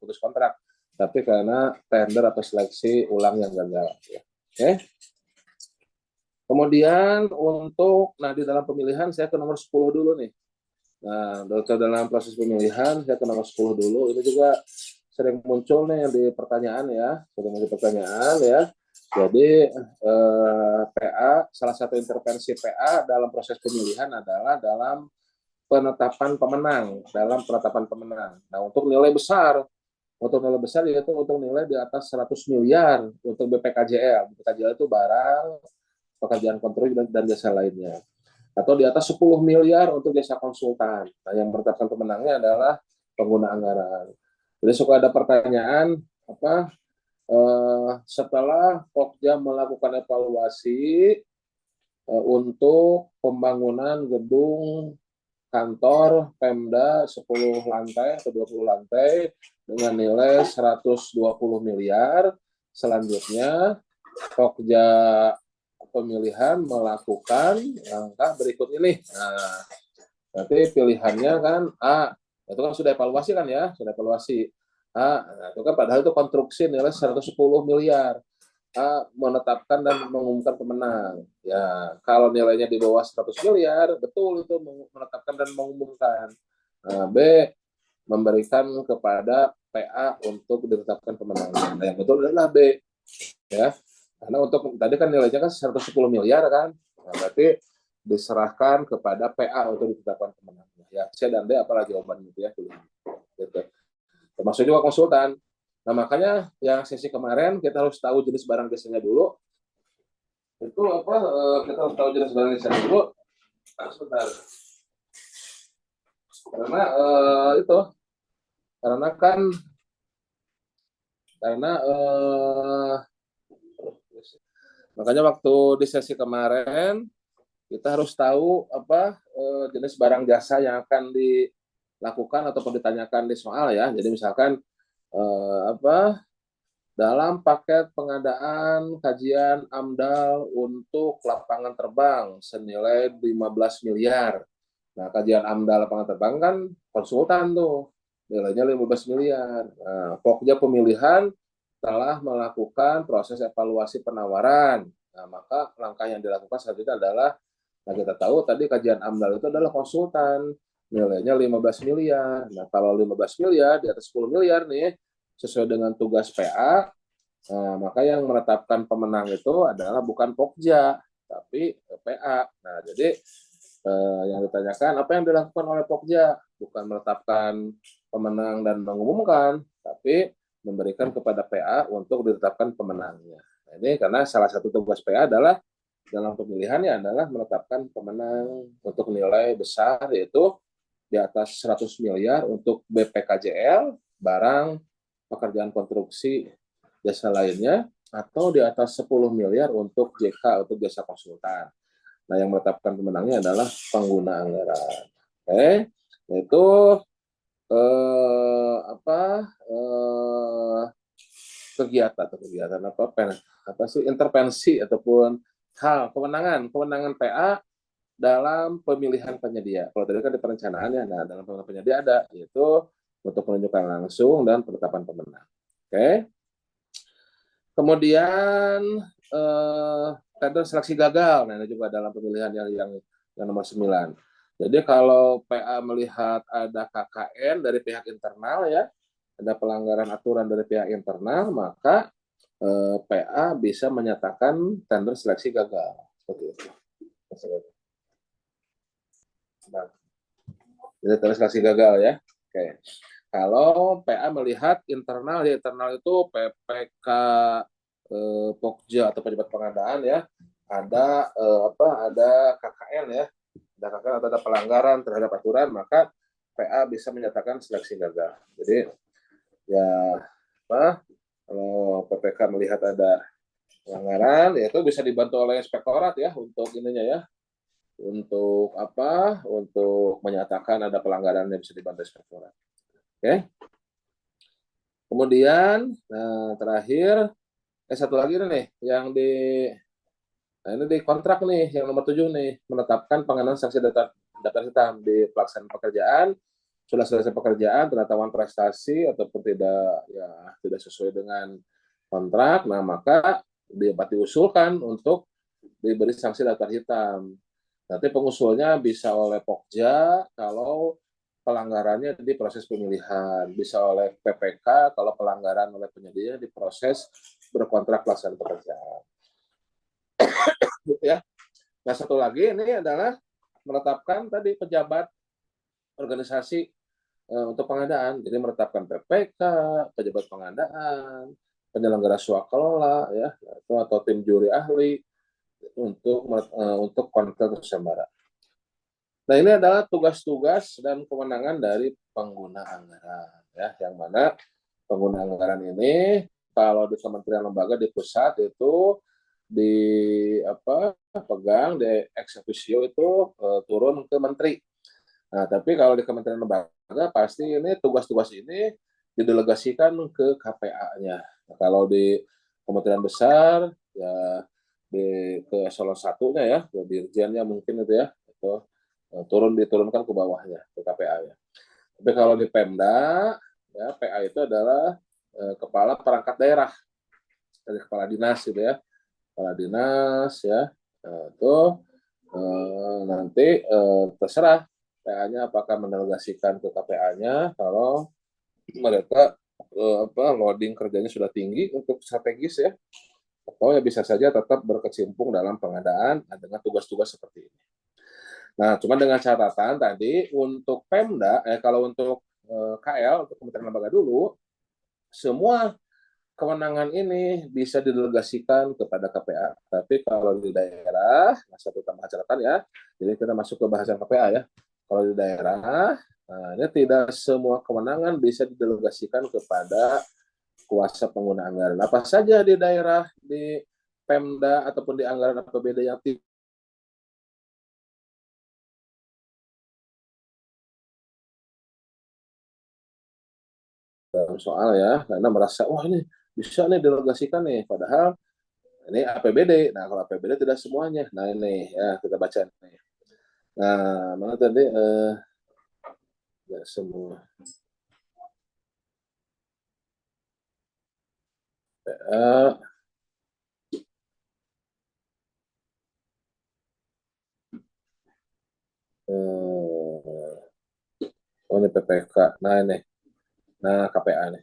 putus kontrak, tapi karena tender atau seleksi ulang yang gagal. Ya. Oke. Kemudian di dalam pemilihan saya ke nomor 10 dulu nih. Nah, dalam proses pemilihan saya ke nomor 10 dulu. Ini juga sering muncul nih di pertanyaan ya, ya. Jadi PA, salah satu intervensi PA dalam proses pemilihan adalah dalam penetapan pemenang. Nah, untuk nilai besar yaitu untuk nilai di atas 100 miliar untuk BPKJL. BPKJL itu barang, pekerjaan konstruksi dan jasa lainnya. Atau di atas 10 miliar untuk jasa konsultan. Nah, yang menetapkan pemenangnya adalah pengguna anggaran. Jadi suka ada pertanyaan setelah Pokja melakukan evaluasi untuk pembangunan gedung kantor Pemda 10 lantai atau 20 lantai dengan nilai 120 miliar. Selanjutnya Pokja pemilihan melakukan langkah berikut ini. Nah, nanti pilihannya kan A, itu kan sudah evaluasi kan ya, A, nah, itu kan padahal itu konstruksi nilai 110 miliar. A menetapkan dan mengumumkan pemenang. Ya, kalau nilainya di bawah 100 miliar, betul itu menetapkan dan mengumumkan. Nah, B memberikan kepada PA untuk ditetapkan pemenangnya. Nah, yang betul adalah B. Ya. Karena untuk tadi kan nilainya kan 110 miliar kan. Nah, berarti diserahkan kepada PA untuk ditetapkan pemenangnya. Ya, C dan D apalah jawabannya itu ya. Gitu. Termasuk juga konsultan. Nah, makanya yang sesi kemarin kita harus tahu jenis barang jasanya dulu. Itu kita harus tahu jenis barang jasanya dulu. Sebentar. Makanya waktu di sesi kemarin kita harus tahu jenis barang jasa yang akan dilakukan ataupun ditanyakan di soal ya. Jadi misalkan dalam paket pengadaan kajian AMDAL untuk lapangan terbang senilai 15 miliar. Nah, kajian AMDAL lapangan terbang kan konsultan tuh. nilainya 15 miliar. Nah, Pokja pemilihan telah melakukan proses evaluasi penawaran. Nah, maka langkah yang dilakukan selanjutnya adalah, nah kita tahu tadi kajian AMDAL itu adalah konsultan, nilainya 15 miliar. Nah, kalau 15 miliar di atas 10 miliar nih, sesuai dengan tugas PA, nah, maka yang menetapkan pemenang itu adalah bukan Pokja, tapi PA. Nah, jadi yang ditanyakan apa yang dilakukan oleh Pokja, bukan menetapkan pemenang dan mengumumkan, tapi memberikan kepada PA untuk ditetapkan pemenangnya. Nah, ini karena salah satu tugas PA adalah dalam pemilihannya adalah menetapkan pemenang untuk nilai besar, yaitu di atas 100 miliar untuk BPKJL, barang, pekerjaan konstruksi, jasa lainnya, atau di atas 10 miliar untuk JK, untuk jasa konsultan. Nah, yang menetapkan pemenangnya adalah pengguna anggaran. Oke, yaitu kegiatan apa sih intervensi ataupun kewenangan PA dalam pemilihan penyedia. Kalau tadi kan di perencanaan ya, nah dalam pemilihan penyedia ada, yaitu untuk penunjukan langsung dan penetapan pemenang. Oke. Kemudian tender seleksi gagal, nah ini juga dalam pemilihan yang nomor 9. Jadi kalau PA melihat ada KKN dari pihak internal ya, ada pelanggaran aturan dari pihak internal, maka PA bisa menyatakan tender seleksi gagal. Seperti itu. Nah, jadi tender seleksi gagal ya. Oke. Kalau PA melihat internal, ya internal itu PPK Pokja atau pejabat pengadaan ya, ada ada KKN ya, ada KKN atau ada pelanggaran terhadap aturan, maka PA bisa menyatakan seleksi gagal. Jadi ya kalau PPK melihat ada pelanggaran, ya itu bisa dibantu oleh inspektorat ya untuk ininya ya, untuk menyatakan ada pelanggaran yang bisa dibantu inspektorat. Oke. Kemudian terakhir satu lagi nih yang ini di kontrak nih yang nomor 7 nih, menetapkan pengenaan sanksi daftar hitam di pelaksanaan pekerjaan, sudah selesai pekerjaan, penetapan prestasi ataupun tidak sesuai dengan kontrak, nah maka dapat diusulkan untuk diberi sanksi daftar hitam. Nanti pengusulnya bisa oleh Pokja kalau pelanggarannya di proses pemilihan, bisa oleh PPK kalau pelanggaran oleh penyedia di proses berkontrak pelaksanaan pekerjaan. Gitu ya. Nah, satu lagi ini adalah menetapkan tadi pejabat organisasi untuk pengadaan. Jadi menetapkan PPK, pejabat pengadaan, penyelenggara swakelola ya, atau tim juri ahli untuk kontrak usaha. Nah, ini adalah tugas-tugas dan kewenangan dari pengguna anggaran ya, yang mana pengguna anggaran ini kalau di kementerian lembaga di pusat itu pegang di ex officio itu turun ke menteri. Nah, tapi kalau di kementerian lembaga pasti ini tugas-tugas ini didelegasikan ke KPA-nya. Nah, kalau di kementerian besar ya ke eselon 1-nya ya, ke dirjennya mungkin itu ya, itu diturunkan ke bawahnya, ke KPA-nya. Tapi kalau di Pemda, ya PA itu adalah kepala perangkat daerah, dari kepala dinas gitu ya, kepala dinas ya, itu nanti terserah PA-nya apakah mendelegasikan ke KPA-nya kalau mereka loading kerjanya sudah tinggi untuk strategis ya, atau ya bisa saja tetap berkecimpung dalam pengadaan dengan tugas-tugas seperti ini. Nah, cuma dengan catatan tadi untuk Pemda, kalau untuk KL, untuk Kementerian Lembaga dulu, semua kewenangan ini bisa didelegasikan kepada KPA. Tapi kalau di daerah, satu tambah catatan ya, jadi kita masuk ke bahasan KPA ya. Kalau di daerah, ini tidak semua kewenangan bisa didelegasikan kepada kuasa pengguna anggaran. Apa saja di daerah, di Pemda ataupun di anggaran APBD yang dalam soal ya, karena merasa wah ini bisa nih delegasikan nih, padahal ini APBD. Nah, kalau APBD tidak semuanya. Nah, ini ya kita baca nih. Nah, mana tadi ya semua. PPA. Oh ini PPK. Nah ini, nah KPA nih.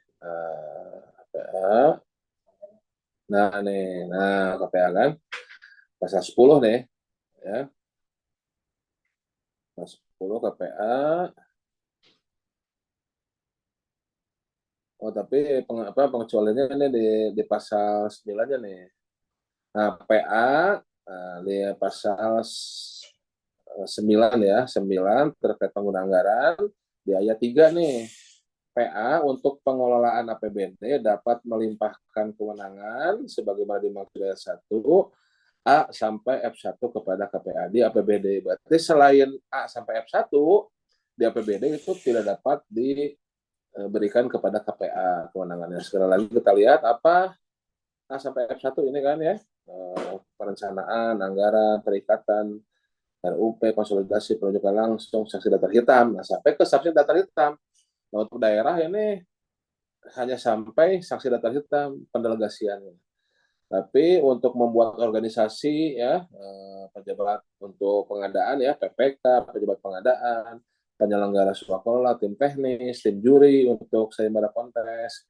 KPA. Nah nih, nah KPA kan. Pasal 10 nih, ya. Pasal 10 KPA. Oh tapi pengecualiannya ini di pasal 9-nya nih. Nah PA di pasal 9 ya, 9 terkait penggunaan anggaran di ayat 3 nih. PA untuk pengelolaan APBD dapat melimpahkan kewenangan sebagaimana dimaksud ayat 1 A sampai F1 kepada KPA di APBD. Berarti selain A sampai F1 di APBD itu tidak dapat diberikan kepada KPA kewenangannya. Sekali lagi kita lihat apa A sampai F1 ini kan ya, perencanaan, anggaran, perikatan, RUP, konsolidasi, penunjukan langsung, saksi daftar hitam. Nah, sampai ke saksi daftar hitam. Nah, untuk daerah ini hanya sampai saksi daftar hitam pendelegasiannya. Tapi untuk membuat organisasi ya, pejabat untuk pengadaan ya, PPK, pejabat pengadaan, penyelenggara swakelola, tim teknis, tim juri untuk sayembara kontes,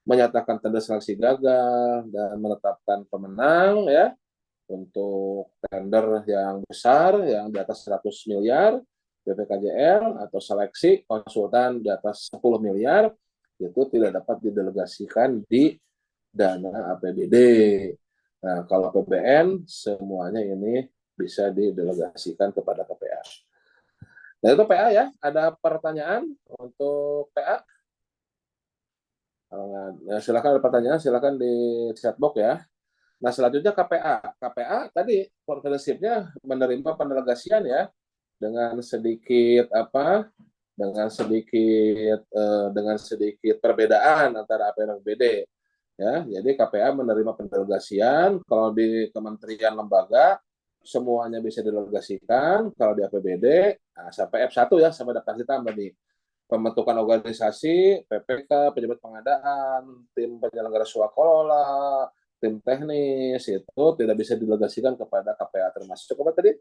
menyatakan tender seleksi gagal dan menetapkan pemenang ya untuk tender yang besar yang di atas 100 miliar BPKJL atau seleksi konsultan di atas 10 miliar itu tidak dapat didelegasikan di dana APBD. Nah, kalau PBN semuanya ini bisa didelegasikan kepada KPA. Nah, itu PA ya. Ada pertanyaan untuk PA? Ya, silakan ada pertanyaan, silakan di chat box ya. Nah, selanjutnya KPA. KPA tadi partnership-nya menerima pendelegasian ya dengan sedikit dengan sedikit perbedaan antara APBD ya. Jadi KPA menerima pendelegasian, kalau di kementerian lembaga semuanya bisa didelegasikan, kalau di APBD sampai F1 ya, sampai daftar hitam tadi. Pembentukan organisasi, PPK, pejabat pengadaan, tim penyelenggara swakelola, tim teknis itu tidak bisa didelegasikan kepada KPA, termasuk apa tadi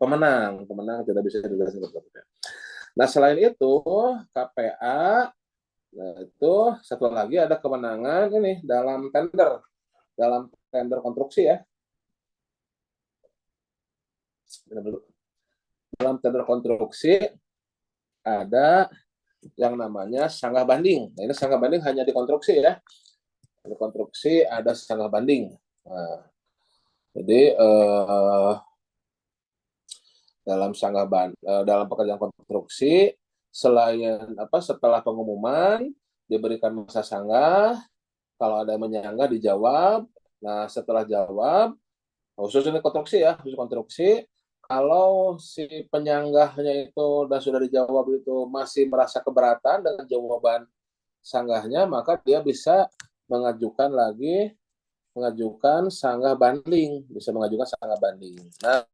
pemenang tidak bisa didelegasikan kepada KPA. Nah selain itu KPA itu satu lagi ada kewenangan ini dalam tender konstruksi ya. Dalam tender konstruksi ada yang namanya sanggah banding. Nah, ini sanggah banding hanya di konstruksi ya. Di konstruksi ada sanggah banding. Nah, jadi dalam pekerjaan konstruksi setelah pengumuman diberikan masa sanggah, kalau ada yang menyanggah dijawab. Nah, setelah jawab, khusus ini konstruksi ya, khusus konstruksi, kalau si penyanggahnya itu dan sudah dijawab itu masih merasa keberatan dengan jawaban sanggahnya, maka dia bisa mengajukan sanggah banding, bisa mengajukan sanggah banding. Nah,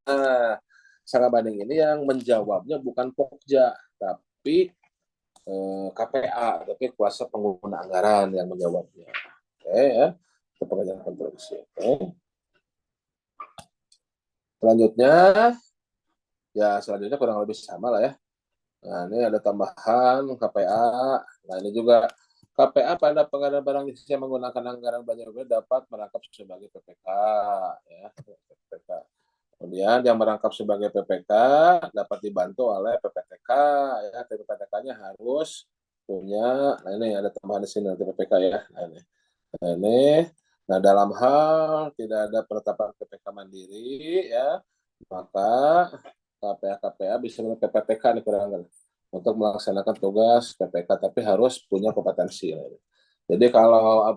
sanggah banding ini yang menjawabnya bukan Pokja, tapi KPA, tapi kuasa pengguna anggaran yang menjawabnya. Oke ya, itu pekerjaan konstruksi. Oke. Selanjutnya kurang lebih sama lah ya. Nah, ini ada tambahan KPA. Nah, ini juga KPA pada pengadaan barang yang menggunakan anggaran banyak dapat merangkap sebagai PPK. Ya, PPK. Kemudian yang merangkap sebagai PPK dapat dibantu oleh PPTK. Ya, PPTK-nya harus punya. Nah, ini ada tambahan di sini nanti PPK ya. Nah, dalam hal tidak ada penetapan PPK mandiri ya, maka KPA bisa dengan PPTK nih kurang untuk melaksanakan tugas PPK, tapi harus punya kompetensi. Jadi kalau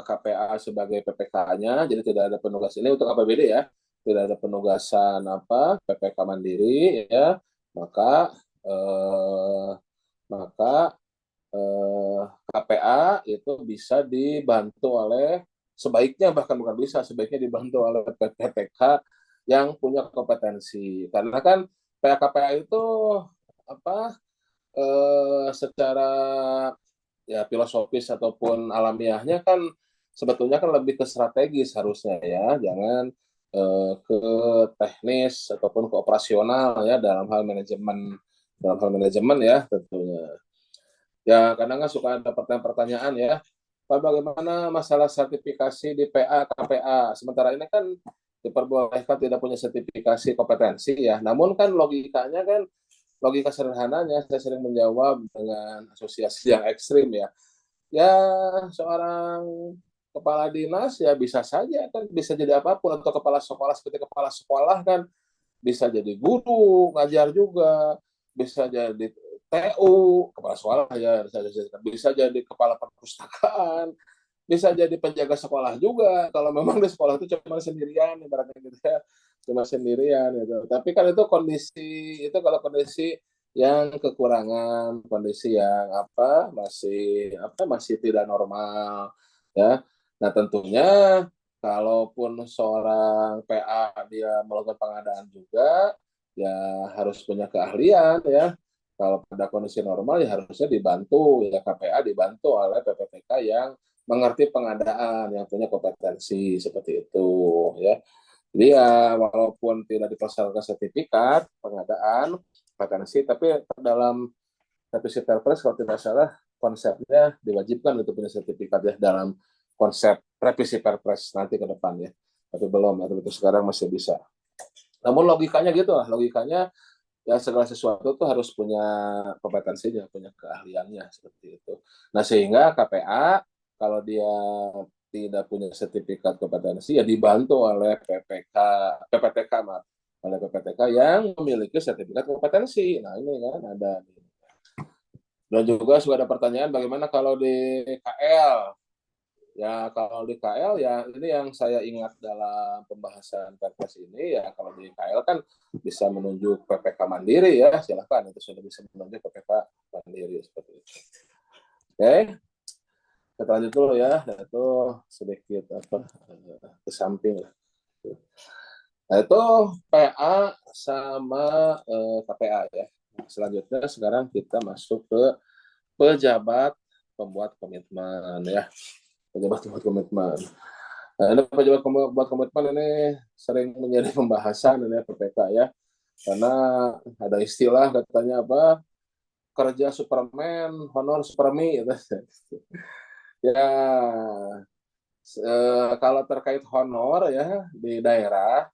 KPA sebagai PPK-nya, jadi tidak ada penugasan ini untuk APBD ya, tidak ada penugasan PPK mandiri ya, maka KPA itu bisa dibantu oleh sebaiknya dibantu oleh PPTK yang punya kompetensi, karena kan PKPA itu secara ya filosofis ataupun alamiahnya kan sebetulnya kan lebih ke strategis harusnya ya, jangan ke teknis ataupun ke operasional ya dalam hal manajemen ya tentunya. Ya kadang kan suka ada pertanyaan-pertanyaan ya, Pak bagaimana masalah sertifikasi di PA KPA? Sementara ini kan diperbolehkan tidak punya sertifikasi kompetensi ya, namun kan logikanya kan logika sederhananya saya sering menjawab dengan asosiasi yang ekstrim ya. Ya seorang kepala dinas ya bisa saja kan bisa jadi apapun, atau kepala sekolah seperti kepala sekolah kan bisa jadi guru ngajar juga, bisa jadi TU kepala sekolah ya, bisa jadi kepala perpustakaan, bisa jadi penjaga sekolah juga kalau memang di sekolah itu cuma sendirian ibaratnya gitu ya, cuma sendirian gitu. Tapi kan itu kondisi itu kalau kondisi yang kekurangan, kondisi yang masih tidak normal ya. Nah tentunya kalaupun seorang PA dia melakukan pengadaan juga ya harus punya keahlian ya. Kalau pada kondisi normal ya harusnya dibantu ya, KPA dibantu oleh PPPK yang mengerti pengadaan, yang punya kompetensi seperti itu ya. Jadi ya walaupun tidak dipersyaratkan sertifikat pengadaan kompetensi, tapi dalam revisi Perpres kalau tidak salah konsepnya diwajibkan untuk punya sertifikat ya dalam konsep revisi Perpres nanti ke depan ya. Tapi belum ya, tapi sekarang masih bisa. Namun logikanya gitu lah, logikanya ya segala sesuatu tuh harus punya kompetensinya, punya keahliannya seperti itu. Nah sehingga KPA kalau dia tidak punya sertifikat kompetensi ya dibantu oleh PPTK oleh PPTK yang memiliki sertifikat kompetensi. Nah ini kan ada. Dan juga sudah ada pertanyaan bagaimana kalau di KL. Ya kalau di KL ya ini yang saya ingat dalam pembahasan Perpres ini ya, kalau di KL kan bisa menunjuk PPK mandiri ya, silakan itu sudah bisa menunjuk PPK mandiri seperti itu. Oke, kita lanjut dulu ya, nah, itu sedikit ke samping lah. Nah itu PA sama KPA ya. Nah, selanjutnya sekarang kita masuk ke pejabat pembuat komitmen ya. Pejabat pembuat komitmen. Nah, ini pejabat pembuat komitmen ini sering menjadi pembahasan ini PPK ya. Karena ada istilah katanya apa? Kerja Superman, honor Supermi gitu. Ya, kalau terkait honor ya di daerah,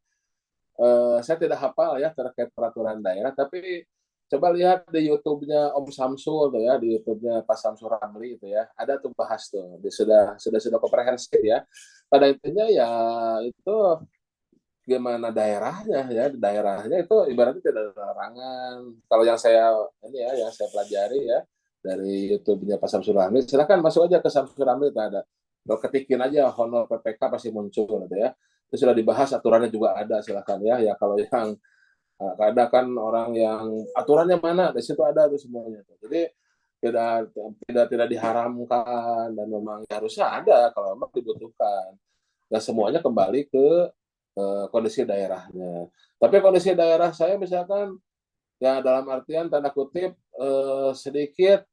saya tidak hafal ya terkait peraturan daerah, tapi coba lihat di YouTube-nya Om Samsul tuh ya, di YouTube-nya Pak Samsul Ramli itu ya, ada tuh bahas tuh, sudah komprehensif ya. Pada intinya ya itu gimana daerahnya ya, daerahnya itu ibaratnya tidak ada larangan. Kalau yang saya ini ya, yang saya pelajari ya dari YouTube-nya Pak Samsul Ramli, silakan masuk aja ke Samsul Ramli, itu ada. Kalau ketikin aja honor PPK pasti muncul gitu ya. Itu sudah dibahas, aturannya juga ada, silakan ya. Ya kalau yang ada kan orang yang aturannya mana, di situ ada tuh semuanya. Jadi tidak tidak diharamkan dan memang harusnya ada kalau memang dibutuhkan. Dan semuanya kembali ke kondisi daerahnya. Tapi kondisi daerah saya misalkan ya dalam artian tanda kutip sedikit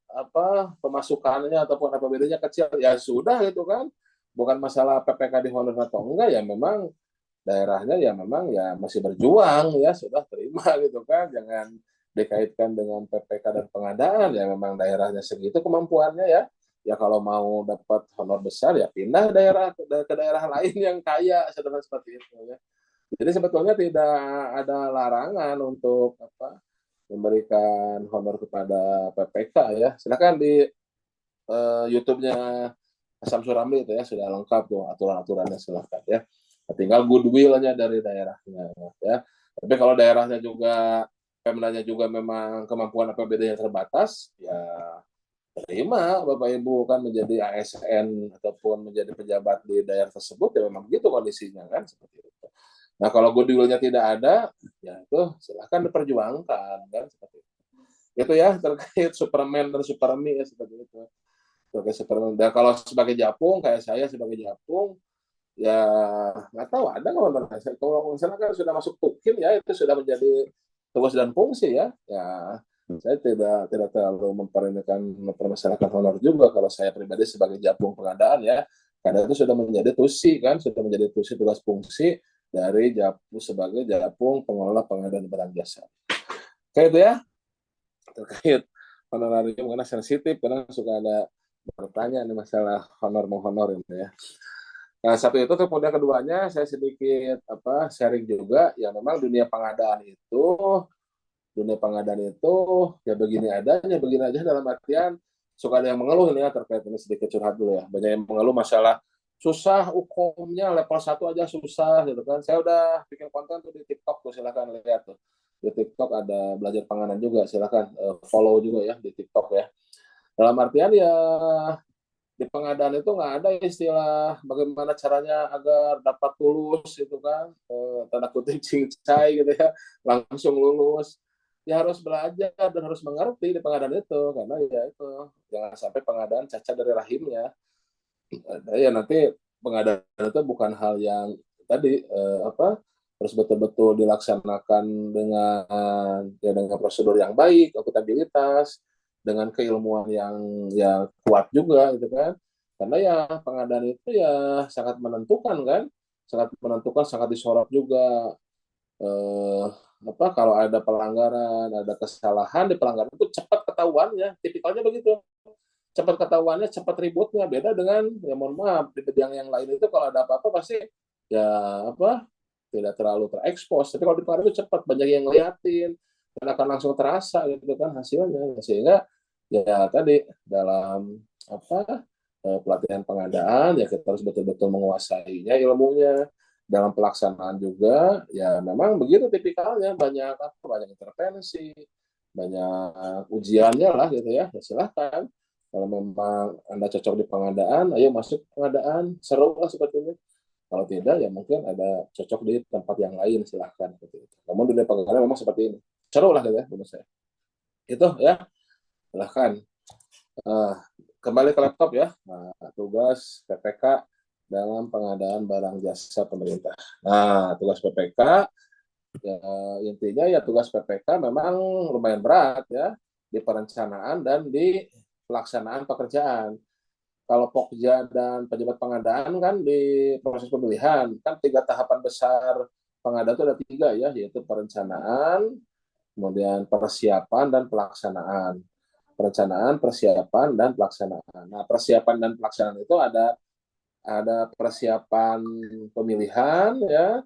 pemasukannya ataupun APBD-nya kecil ya sudah gitu kan. Bukan masalah PPK di honor atau enggak, ya memang daerahnya ya memang ya masih berjuang ya sudah terima gitu kan, jangan dikaitkan dengan PPK dan pengadaan, ya memang daerahnya segitu kemampuannya ya kalau mau dapat honor besar ya pindah ke daerah lain yang kaya seperti itu ya. Jadi sebetulnya tidak ada larangan untuk memberikan honor kepada PPK ya. Silakan di YouTube-nya Samsul Ramli itu ya sudah lengkap tuh aturan-aturannya, silakan ya. Tinggal goodwill-nya dari daerahnya ya. Tapi kalau daerahnya juga Pemdanya juga memang kemampuan APBD-nya terbatas, ya terima Bapak Ibu kan menjadi ASN ataupun menjadi pejabat di daerah tersebut, ya memang begitu kondisinya kan seperti itu. Nah kalau goodwill-nya tidak ada, ya itu silahkan diperjuangkan kan seperti itu. Itu ya terkait Superman dan Supermi ya seperti itu. Sebagai Superman. Dan kalau sebagai japung kayak saya sebagai japung, ya nggak tahu ada nggak kalau misalnya kan sudah masuk tukin ya itu sudah menjadi tugas dan fungsi ya Saya tidak terlalu mempermasalahkan honor juga kalau saya pribadi sebagai japung pengadaan ya, karena itu sudah menjadi tusi kan, sudah menjadi tusi tugas fungsi dari japung sebagai japung pengelola pengadaan barang jasa. Kayak itu ya terkait honorarium karena sensitif, karena suka ada bertanya nih masalah honor menghonor ini ya. Nah, satu itu kemudian keduanya saya sedikit sharing juga ya, memang dunia pengadaan itu ya begini adanya, begini aja, dalam artian suka ada yang mengeluh ini ya, terkait ini sedikit curhat dulu ya. Banyak yang mengeluh masalah susah hukumnya, level 1 aja susah gitu kan. Saya udah bikin konten tuh di TikTok tuh, silakan lihat tuh. Di TikTok ada belajar pengadaan juga, silakan follow juga ya di TikTok ya. Dalam artian ya di pengadaan itu nggak ada istilah bagaimana caranya agar dapat lulus itu kan, tanda kutip cincai gitu ya, langsung lulus. Ya harus belajar dan harus mengerti di pengadaan itu, karena ya itu jangan sampai pengadaan cacat dari rahimnya. Ya nanti pengadaan itu bukan hal yang tadi harus betul-betul dilaksanakan dengan prosedur yang baik, akuntabilitas, dengan keilmuan yang kuat juga gitu kan. Karena ya pengadaan itu ya sangat menentukan kan, sangat menentukan, sangat disorot juga. eh, Kalau ada pelanggaran, ada kesalahan di pelanggaran itu cepat ketahuannya, tipikalnya begitu. Cepat ketahuannya, cepat ributnya, beda dengan ya mohon maaf di bidang yang lain itu kalau ada apa-apa pasti ya tidak terlalu terekspos. Tapi kalau di pengadaan itu cepat, banyak yang ngeliatin dan akan langsung terasa gitu kan hasilnya. Sehingga ya tadi dalam pelatihan pengadaan ya kita harus betul-betul menguasainya ilmunya. Dalam pelaksanaan juga ya memang begitu tipikalnya, banyak intervensi, banyak ujiannya lah gitu ya. Ya silahkan kalau memang Anda cocok di pengadaan, ayo masuk pengadaan, seru lah seperti ini. Kalau tidak, ya mungkin ada cocok di tempat yang lain, silahkan. Seperti itu. Namun dunia pengadaan memang seperti ini. Seru lah gitu ya, menurut saya. Itu ya, silahkan. Uh, Kembali ke laptop ya. Nah, tugas PPK dalam pengadaan barang jasa pemerintah. Nah, tugas PPK, ya, intinya ya tugas PPK memang lumayan berat ya, di perencanaan dan di pelaksanaan pekerjaan. Kalau Pokja dan pejabat pengadaan kan di proses pemilihan kan 3 tahapan besar pengadaan itu ada 3 ya, yaitu perencanaan, kemudian persiapan dan pelaksanaan. Perencanaan, persiapan dan pelaksanaan. Nah, persiapan dan pelaksanaan itu ada persiapan pemilihan ya,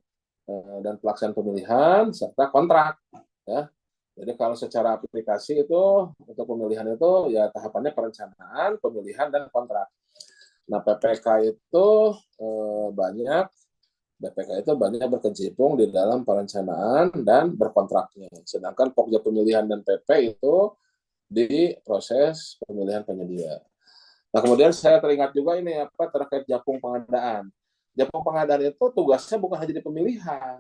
dan pelaksanaan pemilihan serta kontrak ya. Jadi kalau secara aplikasi itu untuk pemilihan itu ya tahapannya perencanaan, pemilihan dan kontrak. Nah, banyak BPK itu banyak berkecimpung di dalam perencanaan dan berkontraknya. Sedangkan Pokja pemilihan dan PP itu di proses pemilihan penyedia. Nah, kemudian saya teringat juga ini terkait Japung pengadaan. Japung pengadaan itu tugasnya bukan hanya di pemilihan.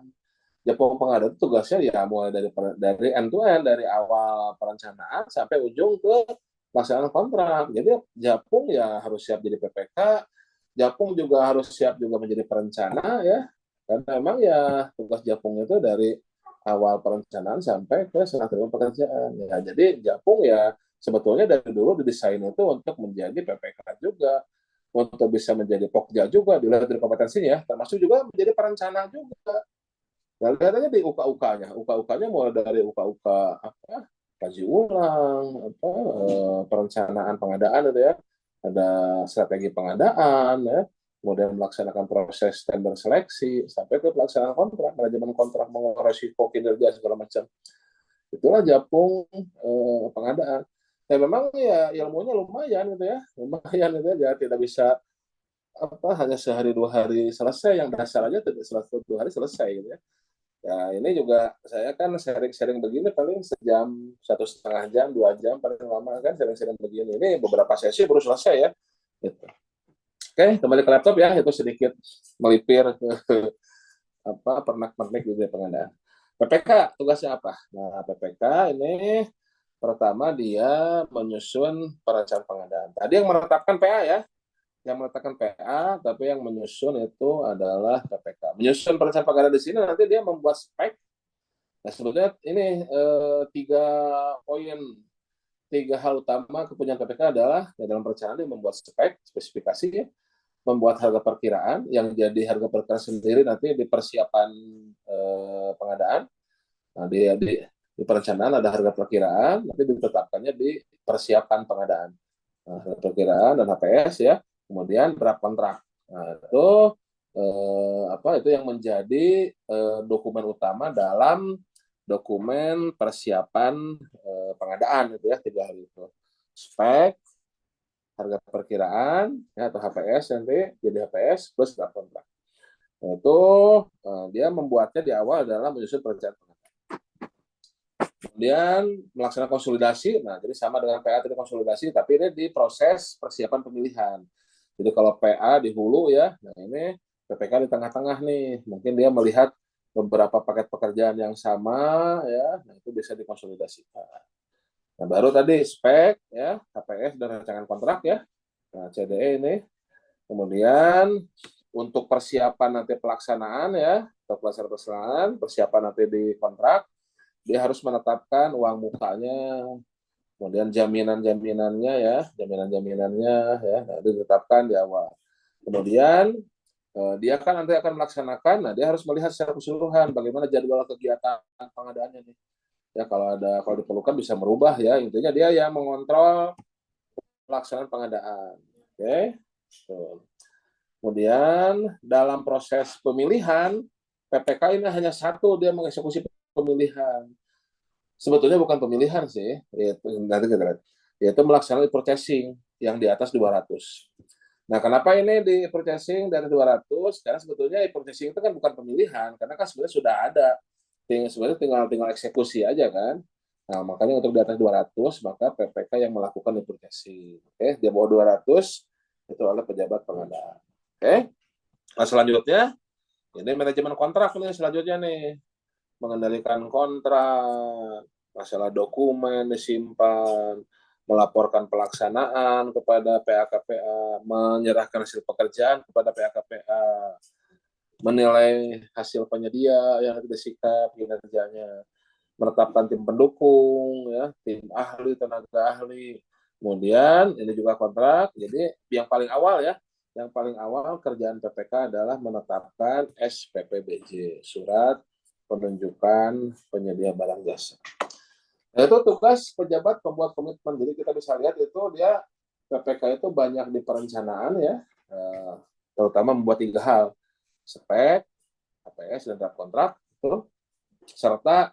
Japung pengadaan itu tugasnya ya mulai dari end to end, dari awal perencanaan sampai ujung ke pelaksanaan kontrak. Jadi Japung ya harus siap jadi PPK, Japung juga harus siap juga menjadi perencana ya. Karena memang ya tugas Japung itu dari awal perencanaan sampai ke serah terima pekerjaan. Ya, jadi Japung ya sebetulnya dari dulu didesain itu untuk menjadi PPK juga, untuk bisa menjadi Pokja juga, dilihat dari kompetensinya ya, termasuk juga menjadi perencana juga. Nah, lihat aja di UKUK-nya. UKUK-nya mulai dari UKUK kaji ulang, perencanaan pengadaan itu ya, ada strategi pengadaan ya, kemudian melaksanakan proses tender seleksi sampai ke pelaksanaan kontrak, manajemen kontrak, resiko kinerja segala macam. Itulah Japung pengadaan. Ya memang ya ilmunya lumayan gitu ya, lumayan itu ya, tidak bisa hanya sehari 2 hari selesai, yang dasar aja tidak 2 hari selesai gitu ya. Ya ini juga saya kan sharing-sharing begini paling sejam, 1,5 jam, 2 jam paling lama kan sharing-sharing begini. Ini beberapa sesi baru selesai ya. Gitu. Oke, kembali ke laptop ya. Itu sedikit melipir ke pernak-pernik di pengadaan. PPK tugasnya apa? Nah, PPK ini pertama dia menyusun perencanaan pengadaan. Tadi yang menetapkan PA ya, yang meletakkan PA, tapi yang menyusun itu adalah PPK. Menyusun perencanaan pengadaan di sini nanti dia membuat spek Nah, sebetulnya ini poin, tiga hal utama kepunyaan PPK adalah ya, dalam perencanaan dia membuat spesifikasi, ya, membuat harga perkiraan yang jadi harga perkiraan sendiri nanti di persiapan pengadaan. Nah, di perencanaan ada harga perkiraan, nanti ditetapkannya di persiapan pengadaan. Nah, harga perkiraan dan HPS, ya, kemudian draft kontrak. Nah, itu itu yang menjadi dokumen utama dalam dokumen persiapan pengadaan, itu ya, tiga hal itu. Spek, harga perkiraan, ya, atau HPS, nanti jadi HPS plus draft kontrak. Nah, itu dia membuatnya di awal adalah menyusun perencanaan pengadaan. Kemudian melaksanakan konsolidasi, nah jadi sama dengan PA tadi konsolidasi, tapi ini di proses persiapan pemilihan. Jadi kalau PA di hulu, ya, nah ini PPK di tengah-tengah nih, mungkin dia melihat beberapa paket pekerjaan yang sama, ya, nah itu bisa dikonsolidasikan. Nah baru tadi spek, ya, HPS dan rancangan kontrak, ya, nah CDE ini. Kemudian untuk persiapan nanti pelaksanaan, ya, atau pelaksanaan persiapan nanti di kontrak, dia harus menetapkan uang mukanya, kemudian jaminan-jaminannya, ya, jaminan-jaminannya, ya, nah, ditetapkan di awal. Kemudian dia kan nanti akan melaksanakan, nah dia harus melihat secara keseluruhan bagaimana jadwal kegiatan pengadaannya nih. Ya kalau diperlukan bisa merubah, ya, intinya dia yang mengontrol pelaksanaan pengadaan. Oke. Tuh. Kemudian dalam proses pemilihan PPK ini hanya satu, dia mengeksekusi pemilihan. Sebetulnya bukan pemilihan sih, nanti kita lihat. Yaitu melaksanakan purchasing yang di atas 200. Nah, kenapa ini di purchasing dari 200? Karena sebetulnya purchasing itu kan bukan pemilihan, karena kan sebenarnya sudah ada. Sebenarnya tinggal eksekusi aja kan. Nah, makanya untuk di atas 200, maka PPK yang melakukan purchasing. Oke, di bawah 200 itu oleh pejabat pengadaan. Oke. Nah, selanjutnya ini manajemen kontrak nih selanjutnya nih. Mengendalikan kontrak, masalah dokumen disimpan, melaporkan pelaksanaan kepada PA-KPA, menyerahkan hasil pekerjaan kepada PA-KPA, menilai hasil penyedia yang disikap kinerjanya, menetapkan tim pendukung, ya, tim ahli, tenaga ahli. Kemudian ini juga kontrak. Jadi yang paling awal, ya, yang paling awal kerjaan PPK adalah menetapkan SPPBJ, surat penunjukan penyedia barang jasa. Nah, itu tugas pejabat pembuat komitmen. Jadi kita bisa lihat itu dia PPK itu banyak di perencanaan, ya, terutama membuat tiga hal: spek, HPS, dan draft kontrak, itu, serta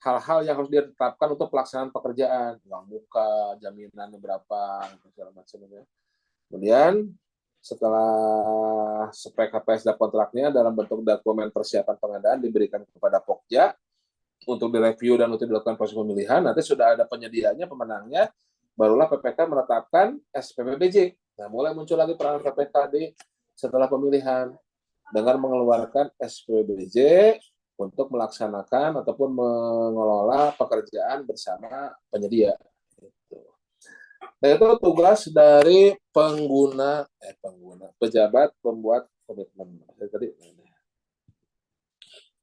hal-hal yang harus ditetapkan untuk pelaksanaan pekerjaan, uang muka, jaminan berapa, segala macam. Kemudian setelah spek HPS dan kontraknya dalam bentuk dokumen persiapan pengadaan diberikan kepada Pokja untuk direview dan untuk dilakukan proses pemilihan, nanti sudah ada penyediaannya, pemenangnya, barulah PPK menetapkan SPPBJ. Nah, mulai muncul lagi peran PPK setelah pemilihan dengan mengeluarkan SPPBJ untuk melaksanakan ataupun mengelola pekerjaan bersama penyedia. Nah, itu tugas dari pejabat pembuat komitmen. Tadi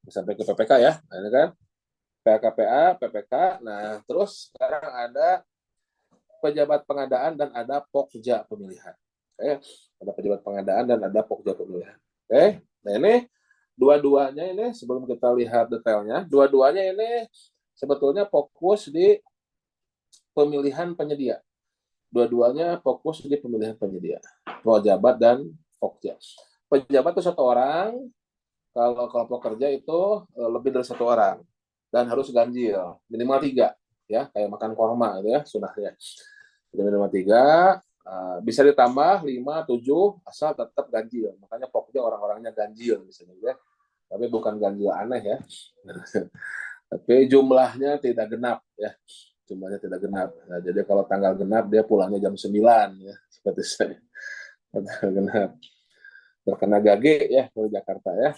sampai ke PPK, ya. Nah, ini kan PKPA, PPK. Nah, terus sekarang ada pejabat pengadaan dan ada Pokja pemilihan. Oke, ada pejabat pengadaan dan ada Pokja pemilihan. Oke, nah ini dua-duanya ini sebelum kita lihat detailnya, dua-duanya ini sebetulnya fokus di pemilihan penyedia. Dua-duanya fokus di pemilihan penyedia, pejabat dan Pokja. Pejabat itu satu orang, kalau kelompok kerja itu lebih dari satu orang dan harus ganjil, minimal 3, ya, kayak makan korma itu, ya, sunahnya. Jadi minimal 3, bisa ditambah 5, 7, asal tetap ganjil. Makanya Pokja orang-orangnya ganjil misalnya, ya. Tapi bukan ganjil aneh, ya. Tapi jumlahnya tidak genap, ya. Jumlahnya tidak genap. Nah, jadi kalau tanggal genap dia pulangnya jam 9, ya, seperti saya. Tanggal genap. Terkena gage, ya, dari Jakarta, ya.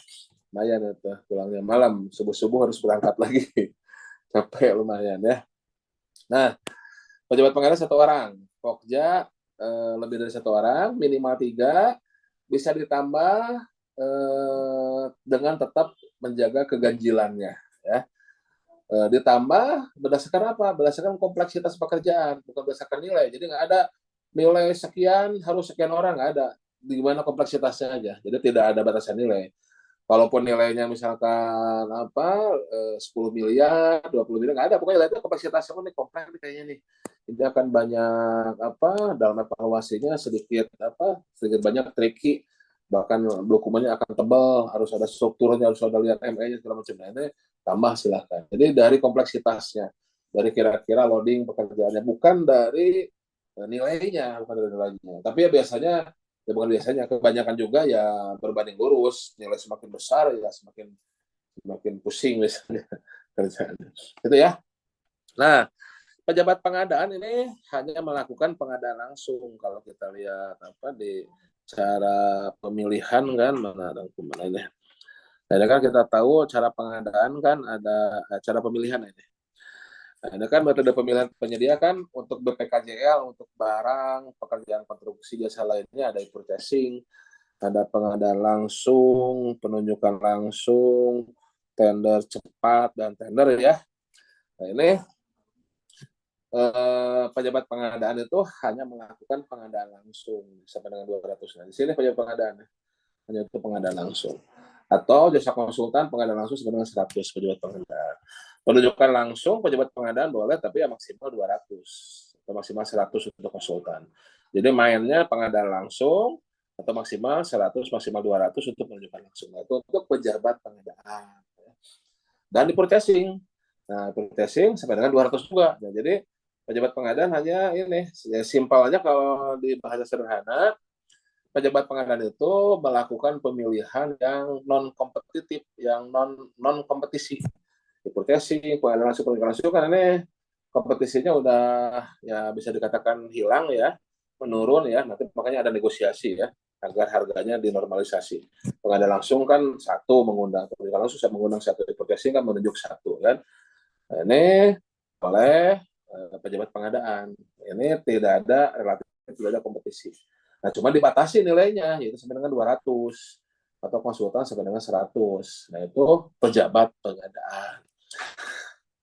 Lumayan itu, pulangnya malam, subuh-subuh harus berangkat lagi. Capek lumayan, ya. Nah, pejabat pengadaan satu orang, Pokja lebih dari satu orang, minimal 3, bisa ditambah dengan tetap menjaga keganjilannya, ya. Ditambah berdasarkan apa? Berdasarkan kompleksitas pekerjaan, bukan berdasarkan nilai. Jadi nggak ada nilai sekian harus sekian orang, nggak ada. Di mana kompleksitasnya aja. Jadi tidak ada batasan nilai. Kalaupun nilainya misalkan apa 10 miliar, 20 miliar, nggak ada. Pokoknya itu kompleksitasnya nih kompleks nih kayaknya nih. Ini akan banyak apa dalam evaluasinya sedikit banyak tricky, bahkan dokumennya akan tebal, harus ada strukturnya, harus ada lihat ME-nya segala macam. Nah, ini tambah silahkan. Jadi dari kompleksitasnya, dari kira-kira loading pekerjaannya, bukan dari nilainya, bukan dari nilainya. Tapi ya bukan biasanya, kebanyakan juga ya berbanding lurus, nilai semakin besar ya semakin semakin pusing misalnya kerjaan. Itu ya. Nah, pejabat pengadaan ini hanya melakukan pengadaan langsung. Kalau kita lihat apa di cara pemilihan kan mana ini. Nah, ini kan kita tahu cara pengadaan kan ada cara pemilihan ini. Nah, ini kan metode pemilihan penyedia kan untuk BPKJL, untuk barang, pekerjaan konstruksi jasa lainnya ada purchasing, ada pengadaan langsung, penunjukan langsung, tender cepat, dan tender ya. Nah, ini pejabat pengadaan itu hanya melakukan pengadaan langsung sampai dengan 200. Nah, di sini pejabat pengadaan hanya itu pengadaan langsung. Atau jasa konsultan pengadaan langsung sampai dengan 100 pejabat pengadaan. Penunjukan langsung pejabat pengadaan boleh, tapi ya maksimal 200 atau maksimal 100 untuk konsultan. Jadi mainnya pengadaan langsung atau maksimal 100, maksimal 200 untuk penunjukan langsung. Nah, itu untuk pejabat pengadaan. Dan di purchasing. Nah, purchasing sampai dengan 200 juga. Nah, jadi pejabat pengadaan hanya ini, ya simpelnya kalau di bahasa sederhana, pejabat pengadaan itu melakukan pemilihan yang non kompetitif, yang non kompetisi. Di purchasing, pengadaan langsung kan ini kompetisinya udah ya bisa dikatakan hilang ya, menurun ya. Nanti makanya ada negosiasi ya agar harganya dinormalisasi. Pengadaan langsung kan satu mengundang, pengadaan langsung mengundang satu, di purchasing kan menunjuk satu kan. Nah, ini oleh pejabat pengadaan. Ini tidak ada relatif, tidak ada kompetisi. Nah, cuma dibatasi nilainya, yaitu sampai dengan 200 atau konsultan sampai dengan 100. Nah, itu pejabat pengadaan.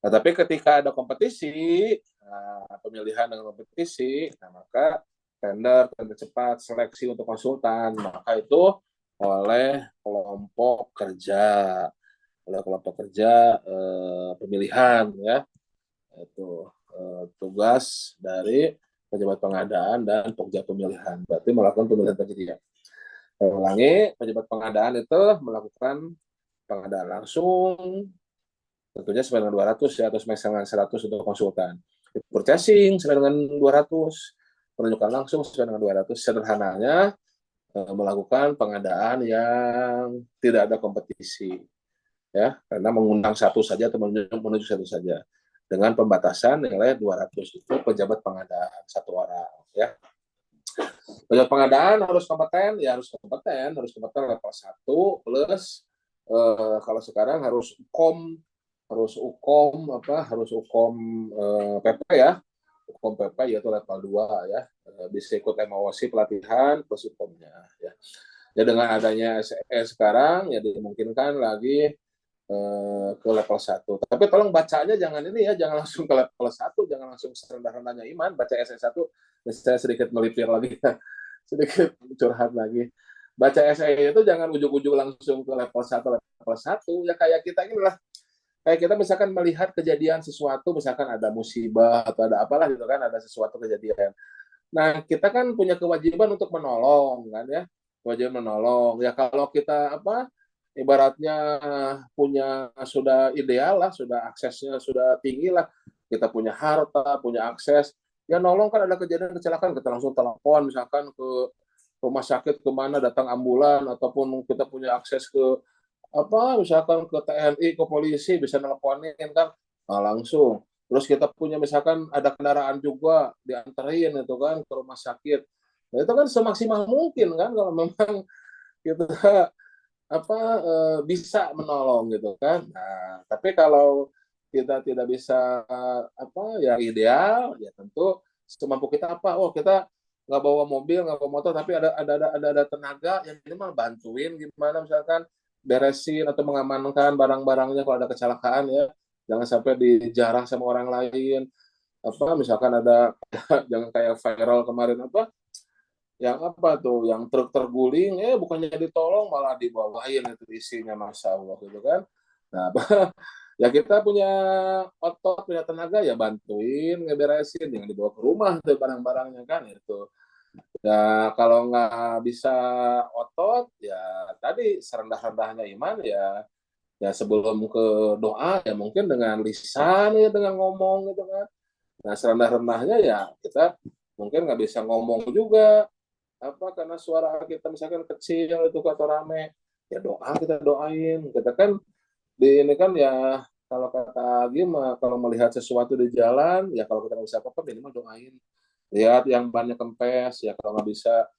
Nah, tapi ketika ada kompetisi, pemilihan dengan kompetisi, nah maka tender cepat, seleksi untuk konsultan, maka itu oleh kelompok kerja, pemilihan ya, itu tugas dari pejabat pengadaan dan pekerja pemilihan. Berarti melakukan pemilihan penyedia. Saya ulangi, pejabat pengadaan itu melakukan pengadaan langsung, tentunya sampai dengan 200 ya, atau sampai dengan 100 untuk konsultan. Purchasing sampai dengan 200, penunjukan langsung sampai dengan 200. Sederhananya melakukan pengadaan yang tidak ada kompetisi, ya, karena mengundang satu saja atau menunjuk satu saja. Dengan pembatasan nilai 200 itu pejabat pengadaan satu orang ya. Pejabat pengadaan harus kompeten level 1 plus kalau sekarang harus ukom PP ya. Ukom PP yaitu level 2 ya. Bisa ikut MOC pelatihan plus ukomnya ya. Ya dengan adanya SE sekarang ya dimungkinkan lagi ke level 1. Tapi tolong bacanya jangan ini ya, jangan langsung ke level 1, jangan langsung serendah-rendahnya iman, baca SE1. Saya sedikit melipir lagi, sedikit curhat lagi. Baca SE itu jangan ujung-ujung langsung ke level 1, ya kayak kita ini lah. Kayak kita misalkan melihat kejadian sesuatu, misalkan ada musibah atau ada apalah gitu kan, ada sesuatu kejadian. Nah, kita kan punya kewajiban untuk menolong kan ya. Kewajiban menolong. Ya kalau kita ibaratnya punya sudah ideal lah, sudah aksesnya sudah tinggi lah, kita punya harta, punya akses, ya nolong kan ada kejadian kecelakaan, kita langsung telepon misalkan ke rumah sakit kemana, datang ambulan, ataupun kita punya akses ke misalkan ke TNI, ke polisi, bisa nelponin kan langsung. Terus kita punya misalkan ada kendaraan juga dianterin itu kan ke rumah sakit. Nah, itu kan semaksimal mungkin kan kalau memang kita bisa menolong gitu kan. Nah, tapi kalau kita tidak bisa yang ideal, ya tentu semampu kita kita nggak bawa mobil, nggak bawa motor, tapi ada tenaga yang minimal bantuin gimana misalkan beresin atau mengamankan barang-barangnya kalau ada kecelakaan ya. jangan sampai dijarah sama orang lain. Apa misalkan ada jangan kayak viral kemarin apa yang apa tuh yang truk terguling bukannya ditolong malah dibawain itu isinya Masya Allah gitu kan. Nah ya kita punya otot punya tenaga ya bantuin ngeberesin yang dibawa ke rumah tuh barang-barangnya kan itu ya kalau nggak bisa otot ya tadi serendah-rendahnya iman ya ya sebelum ke doa ya mungkin dengan lisan ya dengan ngomong gitu kan. Nah serendah-rendahnya ya kita mungkin nggak bisa ngomong juga apa karena suara kita misalkan kecil itu atau rame ya doa kita doain kita kan di ini kan ya kalau kata Gima kalau melihat sesuatu di jalan ya kalau kita nggak bisa apa-apa minimal doain lihat yang banyak kempes ya kalau nggak bisa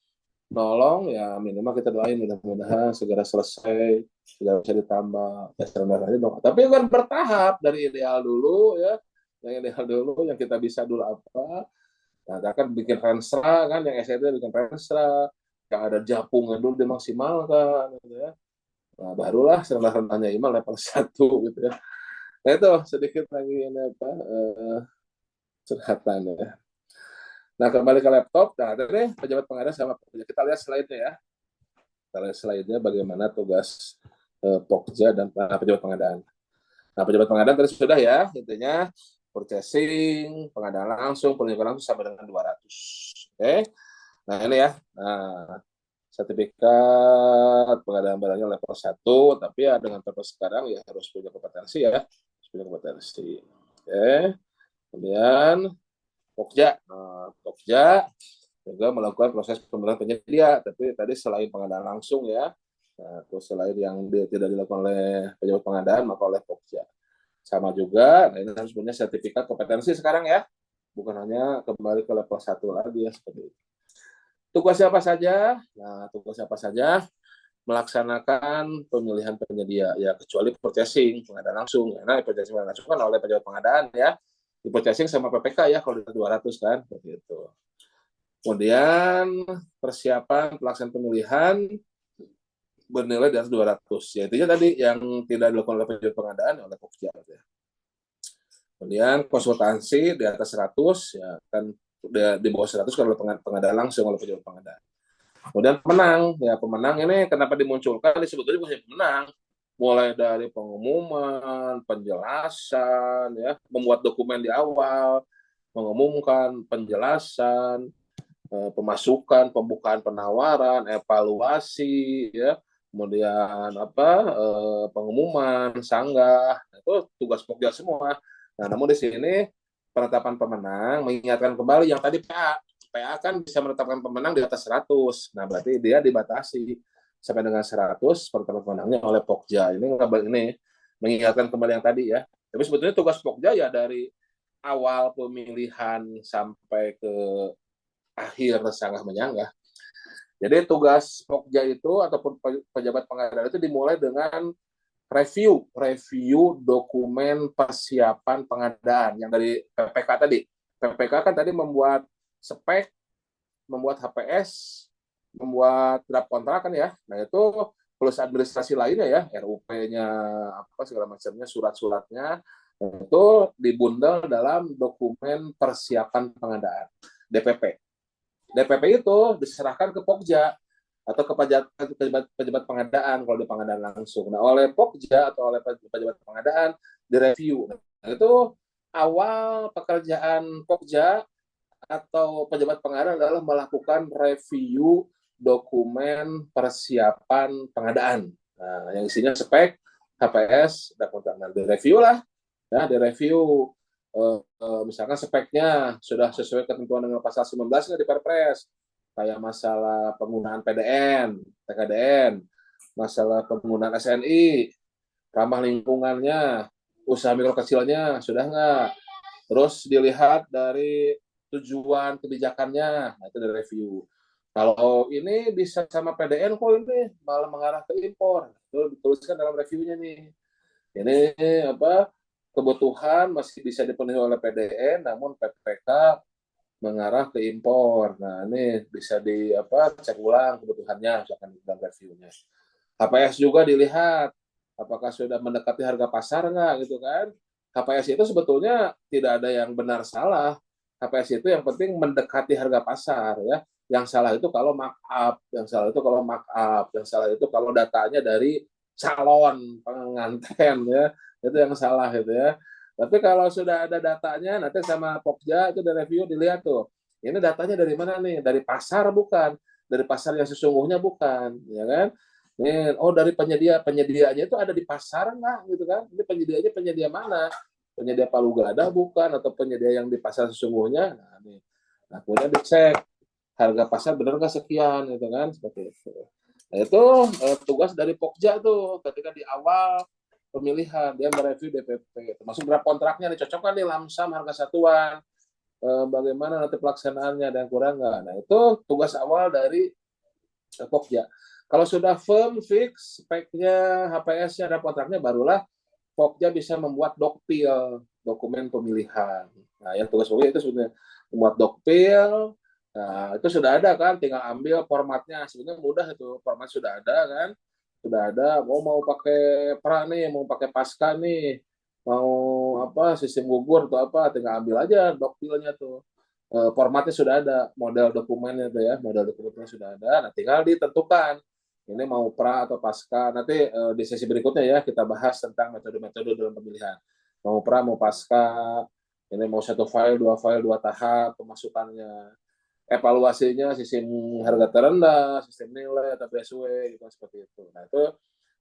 nolong ya minimal kita doain mudah-mudahan segera selesai segera bisa ditambah ya sebenarnya dong tapi kan bertahap dari ideal dulu ya yang ideal dulu yang kita bisa dulu apa nah kita kan bikin renstra kan yang SED bikin renstra yang ada japungnya dulu dimaksimalkan gitu ya nah barulah serendah-rendahnya iman level 1 gitu ya nah itu sedikit lagi ini apa curhatan ya. Nah kembali ke laptop nah tadi pejabat pengadaan sama kita lihat slide-nya ya. Kita lihat slide-nya bagaimana tugas Pokja dan pejabat pengadaan. Nah, pejabat pengadaan tadi sudah ya, intinya purchasing, pengadaan langsung, penjualan langsung sampai dengan 200. Oke. Nah, ini ya. Nah, sertifikat pengadaan barangnya level 1, tapi ya dengan purpose sekarang ya harus punya kompetensi ya. Harus punya kompetensi. Oke. Kemudian Pokja. Nah, Pokja juga melakukan proses pembelian penyedia, tapi tadi selain pengadaan langsung ya, nah, terus selain yang tidak dilakukan oleh pejabat pengadaan, maka oleh Pokja. Sama juga, nah ini harus punya sertifikat kompetensi sekarang ya, bukan hanya kembali ke level 1 lagi ya, seperti itu. Tugasnya apa saja? Nah, tugasnya apa saja? Melaksanakan pemilihan penyedia, ya kecuali purchasing, pengadaan langsung. Karena purchasing langsung kan oleh pejabat pengadaan ya, di purchasing sama PPK ya, kalau di 200 kan, seperti itu. Kemudian persiapan pelaksanaan pemilihan bernilai di atas 200. Ya, intinya tadi yang tidak dilakukan oleh pejabat pengadaan oleh Pokja. Ya. Kemudian konsultasi di atas 100, ya kan di bawah 100 kalau pengadaan langsung oleh pejabat pengadaan. Kemudian pemenang, ya pemenang ini kenapa dimunculkan disebutnya bukan pemenang, mulai dari pengumuman, penjelasan, ya membuat dokumen di awal, mengumumkan penjelasan, pemasukan, pembukaan penawaran, evaluasi, ya, kemudian apa pengumuman, sanggah, itu tugas Pokja semua. Nah, namun di sini penetapan pemenang mengingatkan kembali yang tadi PA kan bisa menetapkan pemenang di atas 100. Nah, berarti dia dibatasi sampai dengan 100 penetapan pemenangnya oleh Pokja. Ini mengingatkan kembali yang tadi ya. Tapi sebetulnya tugas Pokja ya dari awal pemilihan sampai ke akhir sanggah menyanggah. Jadi tugas Pokja itu ataupun pejabat pengadaan itu dimulai dengan review dokumen persiapan pengadaan yang dari PPK tadi. PPK kan tadi membuat spek, membuat HPS, membuat draft kontrak kan ya. Nah itu plus administrasi lainnya ya, RUP-nya apa segala macamnya, surat-suratnya itu dibundel dalam dokumen persiapan pengadaan DPP. DPP itu diserahkan ke Pokja atau ke pejabat pengadaan kalau di pengadaan langsung. Nah, oleh Pokja atau oleh pejabat pengadaan direview. Nah, itu awal pekerjaan Pokja atau pejabat pengadaan adalah melakukan review dokumen persiapan pengadaan. Nah, yang isinya spek, HPS, dan kontrak. Nah, direview lah, ya, direview. Misalkan speknya sudah sesuai ketentuan dengan pasal 19 di Perpres, kayak masalah penggunaan PDN, TKDN, masalah penggunaan SNI, ramah lingkungannya, usaha mikro kecilnya, sudah nggak? Terus dilihat dari tujuan kebijakannya, nah itu direview. Kalau ini bisa sama PDN, kok ini malah mengarah ke impor, itu dituliskan dalam reviewnya nih. Ini apa? Kebutuhan masih bisa dipenuhi oleh PDN, namun PPK mengarah ke impor. Nah, ini bisa cek ulang kebutuhannya, misalkan dalam reviewnya. HPS juga dilihat, apakah sudah mendekati harga pasar nggak, gitu kan? HPS itu sebetulnya tidak ada yang benar salah. HPS itu yang penting mendekati harga pasar ya. Yang salah itu kalau markup, yang salah itu kalau markup, yang salah itu kalau datanya dari calon pengantin ya. Itu yang salah itu ya. Tapi kalau sudah ada datanya, nanti sama Pokja itu di review dilihat tuh. Ini datanya dari mana nih? Dari pasar bukan? Dari pasar yang sesungguhnya bukan, ya kan? Nih, oh dari penyediaannya itu ada di pasar nggak gitu kan? Ini penyediaannya penyedia mana? Penyedia Palu Gada bukan atau penyedia yang di pasar sesungguhnya? Nah, nih. Nah, kemudian dicek harga pasar benar nggak sekian gitu kan? Seperti itu. Nah, itu tugas dari Pokja tuh ketika di awal pemilihan dia mereview DPP, termasuk draft kontraknya dicocokkan nih lamsam harga satuan, bagaimana nanti pelaksanaannya dan kurang nggak. Nah itu tugas awal dari Pokja. Kalau sudah firm, fix, speknya, HPS-nya, dan kontraknya, barulah Pokja bisa membuat dokpil, dokumen pemilihan. Nah, yang tugas Pokja itu sebenarnya membuat dokpil. Nah, itu sudah ada kan, tinggal ambil formatnya. Sebenarnya mudah itu, format sudah ada kan. Sudah ada, mau pakai pra nih, mau pakai pasca nih, mau apa sistem gugur atau apa, tinggal ambil aja dokpilnya tuh. Formatnya sudah ada, model dokumennya tuh ya, model dokumennya sudah ada. Nah, tinggal ditentukan ini mau pra atau pasca. Nanti di sesi berikutnya ya kita bahas tentang metode-metode dalam pemilihan. Mau pra, mau pasca, ini mau satu file, dua tahap pemasukannya. Evaluasinya sistem harga terendah, sistem nilai atau PSW gitu seperti itu. Nah, itu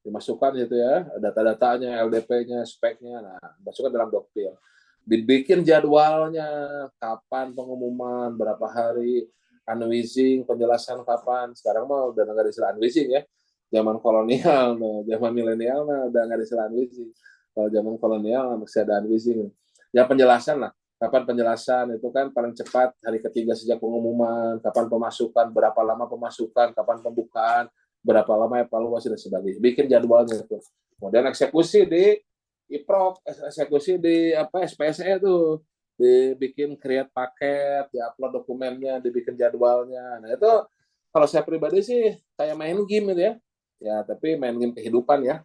dimasukkan gitu ya, data-datanya, LDP-nya, speknya. Nah, masukkan dalam dokpil. Dibikin jadwalnya, kapan pengumuman, berapa hari, unwizing, penjelasan kapan. Sekarang mah udah nggak ada istilah unwizing ya. Zaman kolonial, no. Zaman milenial mah udah nggak ada istilah unwizing. Kalau zaman kolonial masih ada unwizing. Ya penjelasan lah. Kapan penjelasan itu kan paling cepat hari ketiga sejak pengumuman, kapan pemasukan, berapa lama pemasukan, kapan pembukaan, berapa lama evaluasi dan sebagainya. Bikin jadwalnya itu. Kemudian eksekusi di IPROK, eksekusi di apa SPSE itu dibikin create paket, diupload dokumennya, dibikin jadwalnya. Nah itu kalau saya pribadi sih kayak main game gitu ya. Ya tapi main game kehidupan ya.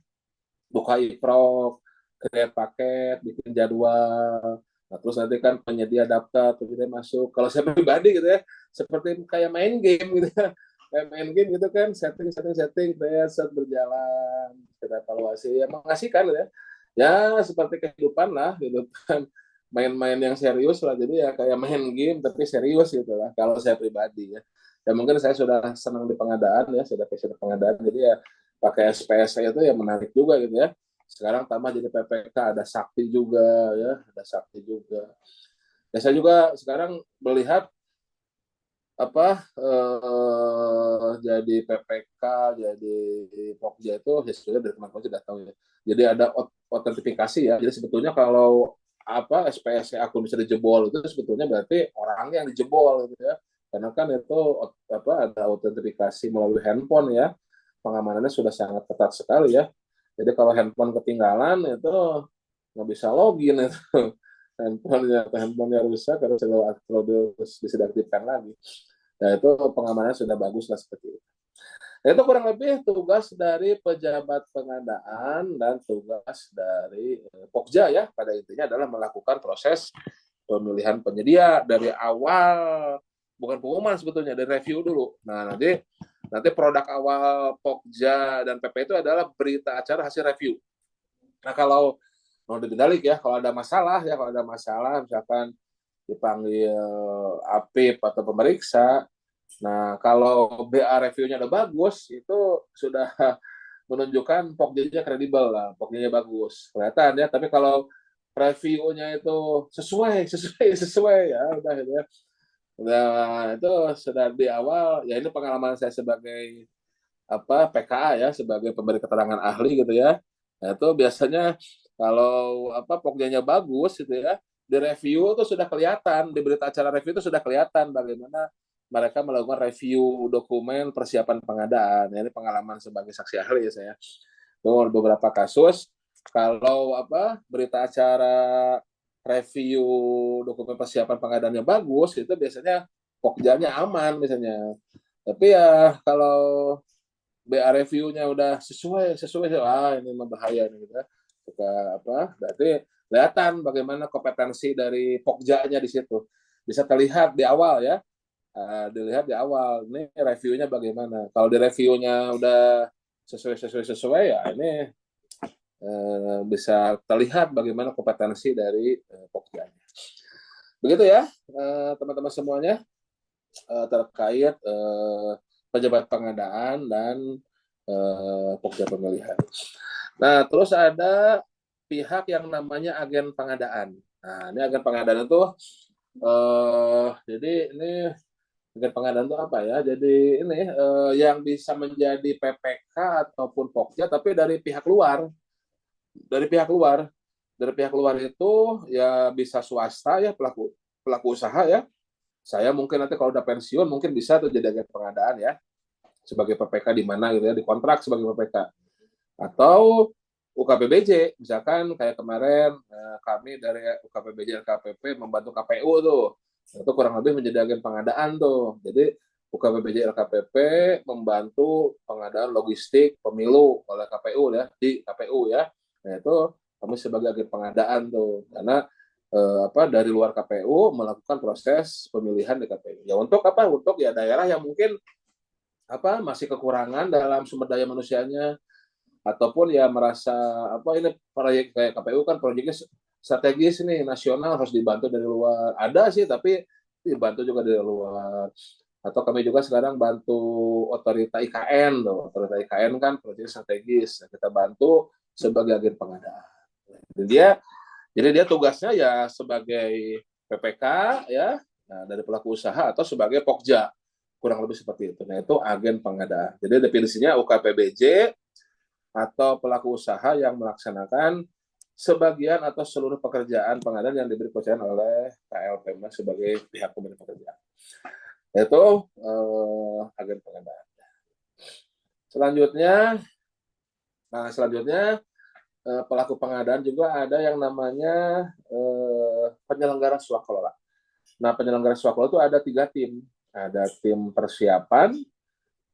Buka IPROK, create paket, bikin jadwal. Nah, terus nanti kan penyedia daftar, terus kita masuk. Kalau saya pribadi gitu ya, seperti kayak main game gitu ya. Kayak main game gitu kan, setting, set berjalan, kita evaluasi, ya mengasihkan gitu ya. Ya seperti kehidupan lah, gitu kan. Main-main yang serius lah, jadi ya kayak main game tapi serius gitu lah, kalau saya pribadi ya. Ya mungkin saya sudah senang di pengadaan ya, sudah passion di pengadaan, jadi ya pakai SPS itu ya menarik juga gitu ya. Sekarang tambah jadi PPK, ada Sakti juga ya, ada Sakti juga. Ya saya juga sekarang melihat apa jadi PPK, jadi Pokja itu ya sebenarnya dari teman-teman sudah tahu ya. Jadi ada otentifikasi ya. Jadi sebetulnya kalau apa SPS akun bisa dijebol itu sebetulnya berarti orangnya yang dijebol gitu ya. Karena kan itu apa ada autentifikasi melalui handphone ya. Pengamanannya sudah sangat ketat sekali ya. Jadi kalau handphone ketinggalan itu nggak bisa login itu handphonenya rusak harus selalu bisa diaktifkan lagi. Nah itu pengamanannya sudah bagus lah seperti itu. Nah, itu kurang lebih tugas dari pejabat pengadaan dan tugas dari Pokja ya. Pada intinya adalah melakukan proses pemilihan penyedia dari awal, bukan pengumuman sebetulnya, dari review dulu. Nah nanti produk awal Pokja dan PP itu adalah berita acara hasil review. Nah kalau mau dibalik ya, kalau ada masalah misalkan dipanggil APIP atau pemeriksa. Nah, kalau BA review-nya udah bagus, itu sudah menunjukkan Pokja-nya kredibel lah, Pokja-nya bagus, kelihatan ya. Tapi kalau review-nya itu sesuai ya, udah gitu ya. Nah, itu sudah di awal, ya ini pengalaman saya sebagai apa PKA ya, sebagai pemberi keterangan ahli gitu ya. Nah, itu biasanya kalau apa Pokjanya bagus gitu ya, di review itu sudah kelihatan, di berita acara review itu sudah kelihatan bagaimana mereka melakukan review dokumen persiapan pengadaan. Ini pengalaman sebagai saksi ahli ya saya. Itu beberapa kasus kalau apa berita acara review dokumen persiapan pengadaannya bagus, itu biasanya Pokjanya aman misalnya. Tapi ya kalau BA review-nya udah sesuai, ini membahaya nih gitu ya. Suka apa? Berarti kelihatan bagaimana kompetensi dari Pokja-nya di situ. Bisa terlihat di awal ya. Dilihat di awal ini reviewnya bagaimana. Kalau di reviewnya udah sesuai ya ini bisa terlihat bagaimana kompetensi dari Pokja-nya. Begitu ya teman-teman semuanya terkait pejabat pengadaan dan Pokja pemilihan. Nah, terus ada pihak yang namanya agen pengadaan. Nah, ini agen pengadaan itu jadi ini agen pengadaan itu apa ya? Jadi ini yang bisa menjadi PPK ataupun Pokja tapi dari pihak luar. Dari pihak luar. Dari pihak luar itu ya bisa swasta ya, pelaku usaha ya. Saya mungkin nanti kalau udah pensiun mungkin bisa tuh jadi agen pengadaan ya. Sebagai PPK di mana gitu ya, dikontrak sebagai PPK. Atau UKPBJ, misalkan kayak kemarin kami dari UKPBJ LKPP membantu KPU tuh, itu kurang lebih menjadi agen pengadaan tuh. Jadi UKPBJ LKPP membantu pengadaan logistik pemilu oleh KPU ya, di KPU ya. Nah itu kami sebagai agen pengadaan tuh, karena dari luar KPU melakukan proses pemilihan di KPU. Ya untuk apa? Untuk ya daerah yang mungkin masih kekurangan dalam sumber daya manusianya, ataupun ya merasa ini proyek kayak KPU kan proyeknya strategis nih nasional harus dibantu dari luar. Ada sih tapi dibantu juga dari luar. Atau kami juga sekarang bantu otorita IKN tuh. Otorita IKN kan proyek strategis. Nah, kita bantu sebagai agen pengadaan. Jadi dia tugasnya ya sebagai PPK ya, nah, dari pelaku usaha atau sebagai Pokja. Kurang lebih seperti itu. Nah, itu agen pengadaan. Jadi definisinya UKPBJ atau pelaku usaha yang melaksanakan sebagian atau seluruh pekerjaan pengadaan yang diberi kepercayaan oleh KLPM sebagai pihak pemberi pekerjaan. Itu agen pengadaan. Selanjutnya pelaku pengadaan juga ada yang namanya penyelenggara swakelola. Nah, penyelenggara swakelola itu ada 3 tim. Ada tim persiapan,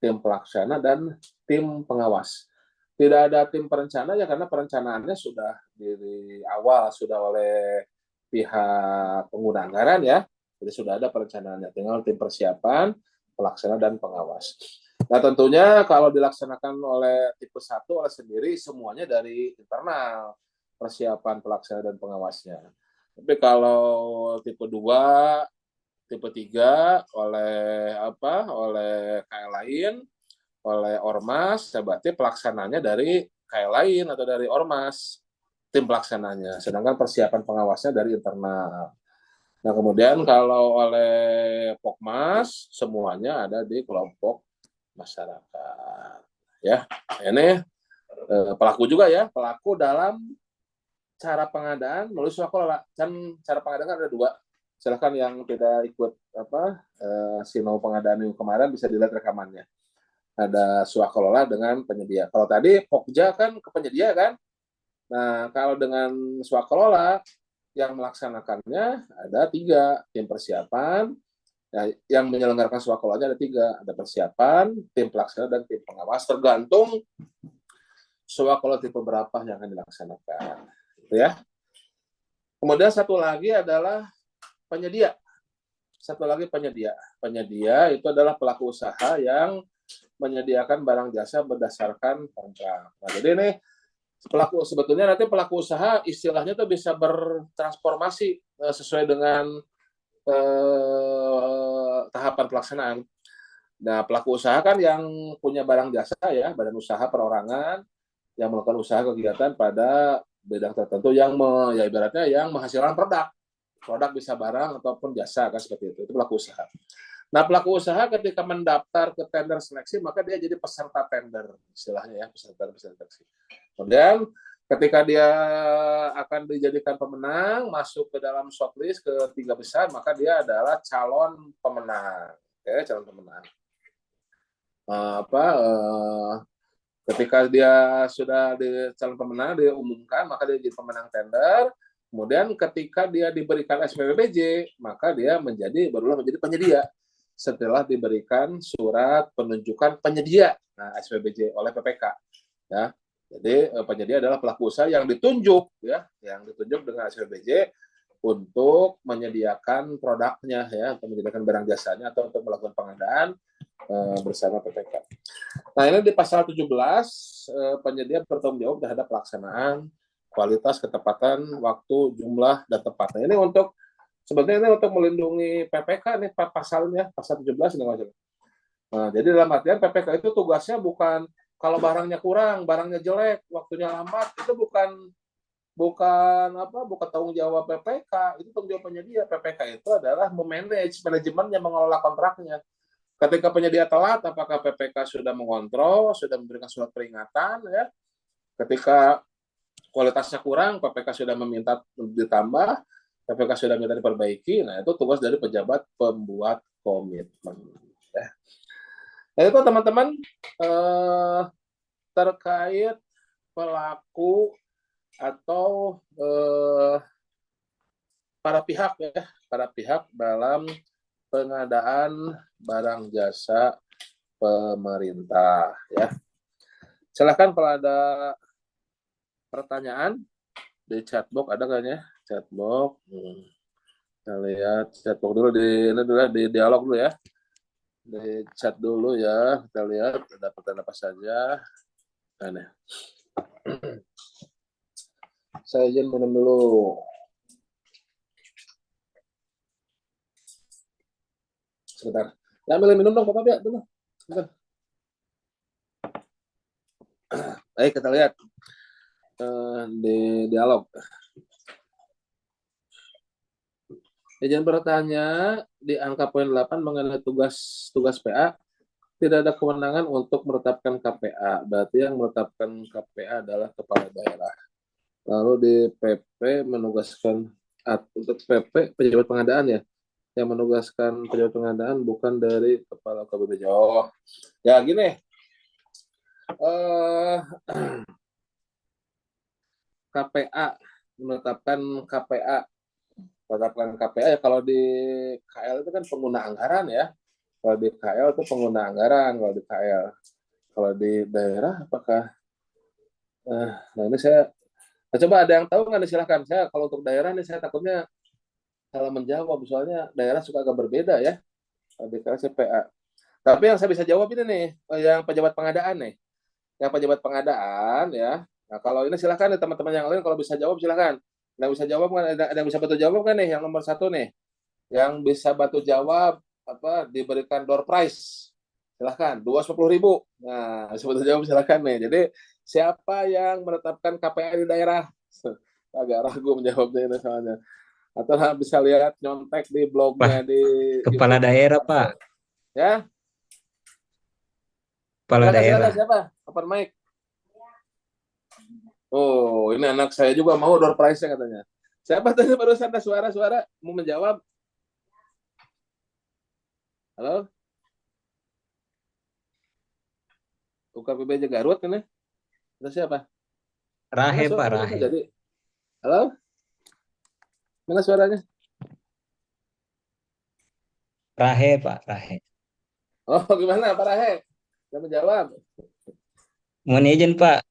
tim pelaksana, dan tim pengawas. Tidak ada tim perencana ya karena perencanaannya sudah dari awal sudah oleh pihak pengguna anggaran ya. Jadi sudah ada perencanaannya, tinggal tim persiapan, pelaksana, dan pengawas. Nah tentunya kalau dilaksanakan oleh tipe 1 oleh sendiri semuanya dari internal, persiapan, pelaksana, dan pengawasnya. Tapi kalau tipe 2, tipe 3 oleh KL lain, oleh Ormas, berarti pelaksananya dari KL lain atau dari Ormas, tim pelaksananya. Sedangkan persiapan pengawasnya dari internal. Nah, kemudian kalau oleh Pokmas, semuanya ada di kelompok masyarakat. Ya, ini pelaku juga ya, pelaku dalam cara pengadaan melalui swakelola. Kan cara pengadaan ada 2. Silakan yang tidak ikut sinau pengadaan minggu kemarin bisa dilihat rekamannya. Ada swakelola dengan penyedia. Kalau tadi Pokja kan ke penyedia kan. Nah, kalau dengan swakelola yang melaksanakannya ada 3, tim persiapan. Ya, yang menyelenggarakan swakelolanya ada 3, ada persiapan, tim pelaksana, dan tim pengawas. Tergantung swakelola tipe berapa yang akan dilaksanakan. Gitu ya. Kemudian satu lagi adalah penyedia. Penyedia itu adalah pelaku usaha yang menyediakan barang jasa berdasarkan kontrak. Nah, jadi ini sebetulnya nanti pelaku usaha istilahnya tuh bisa bertransformasi sesuai dengan tahapan pelaksanaan. Nah, pelaku usaha kan yang punya barang jasa ya, badan usaha perorangan yang melakukan usaha kegiatan pada bidang tertentu yang ibaratnya yang menghasilkan produk bisa barang ataupun jasa kan seperti itu pelaku usaha. Nah, pelaku usaha ketika mendaftar ke tender seleksi maka dia jadi peserta tender istilahnya ya, peserta seleksi. Kemudian ketika dia akan dijadikan pemenang masuk ke dalam shortlist ke 3 besar maka dia adalah calon pemenang. Oke, calon pemenang. Ketika dia sudah di calon pemenang diumumkan maka dia jadi pemenang tender. Kemudian ketika dia diberikan SPPBJ, maka dia barulah menjadi penyedia setelah diberikan surat penunjukan penyedia SPPBJ oleh PPK. Ya. Jadi penyedia adalah pelaku usaha yang ditunjuk ya, yang ditunjuk dengan SPBJ untuk menyediakan produknya ya, untuk menyediakan barang jasanya atau untuk melakukan pengadaan bersama PPK. Nah, ini di pasal 17 penyedia bertanggung jawab terhadap pelaksanaan kualitas, ketepatan, waktu, jumlah, dan tempatnya. Ini untuk sebenarnya ini untuk melindungi PPK nih pasalnya, pasal 17 ini maksudnya. Nah, jadi dalam artian PPK itu tugasnya bukan kalau barangnya kurang, barangnya jelek, waktunya lambat, itu bukan tanggung jawab PPK, itu tanggung jawab penyedia. PPK itu adalah manajemen yang mengelola kontraknya. Ketika penyedia telat, apakah PPK sudah mengontrol, sudah memberikan surat peringatan ya. Ketika kualitasnya kurang, PPK sudah meminta ditambah, PPK sudah minta diperbaiki. Nah, itu tugas dari pejabat pembuat komitmen ya. Nah, itu teman-teman terkait pelaku atau para pihak dalam pengadaan barang jasa pemerintah ya. Silakan kalau ada pertanyaan di chatbox, ada kayaknya chatbox. Kita lihat chatbox dulu di dialog dulu ya. Di chat dulu ya, kita lihat ada pertanyaan apa saja. Nah, saya izin minum dulu. Sebentar. Ya, ambil minum dong, Bapak ya, dulu. Sebentar. Baik, kita lihat di dialog. Izin bertanya di angka poin 8 mengenai tugas PA, tidak ada kewenangan untuk menetapkan KPA. Berarti yang menetapkan KPA adalah kepala daerah. Lalu di PP menugaskan untuk PP pejabat pengadaan ya, yang menugaskan pejabat pengadaan bukan dari kepala KBBJ. Oh, ya gini. KPA menetapkan KPA ya, kalau di KL itu kan pengguna anggaran ya. Kalau di KL itu pengguna anggaran, kalau di KL. Kalau di daerah apakah nah ini saya coba ada yang tahu nggak nih, silahkan. Saya kalau untuk daerah nih saya takutnya salah menjawab, soalnya daerah suka agak berbeda ya. Di KL CPA. Tapi yang saya bisa jawab ini nih, yang pejabat pengadaan nih. Yang pejabat pengadaan ya. Nah, kalau ini silahkan nih teman-teman yang lain kalau bisa jawab silahkan. Yang bisa jawab kan, ada yang bisa bantu jawab kan nih, yang nomor 1 nih. Yang bisa bantu jawab diberikan door prize. Silahkan, 250.000. Nah, bisa bantu jawab silahkan nih. Jadi siapa yang menetapkan KPA di daerah? Agak ragu menjawabnya ini soalnya. Atau bisa lihat nyontek di blognya Pak, di kepala YouTube. daerah, Pak. Ya, Kepala daerah. siapa? Open mic. Oh, ini anak saya juga mau door prize-nya katanya. Siapa tadi barusan ada suara-suara mau menjawab? Halo? UKPBJ Garut kan ya? Itu siapa? Rahe, Pak, Mana Rahe. jadi? Halo? Mana suaranya? Rahe, Pak, Rahe. Oh, gimana Pak Rahe? Saya menjawab. Mohon izin, Pak.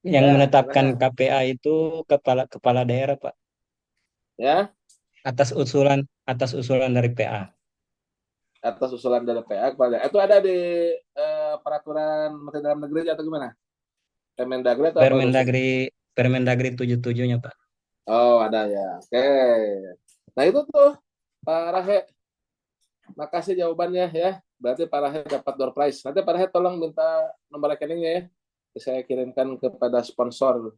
Yang Ya, menetapkan silakan. KPA itu kepala daerah, Pak. Ya, Atas usulan dari PA. atas usulan dari PA kepada itu ada di peraturan Menteri Dalam Negeri atau gimana? Kemendagri atau apa urusan? Permendagri 77-nya, Pak. Oh, ada ya. Oke. Nah, itu tuh Pak Rahe. Makasih jawabannya ya. Berarti Pak Rahe dapat door prize. Nanti Pak Rahe tolong minta nomor rekeningnya ya. Saya kirimkan kepada sponsor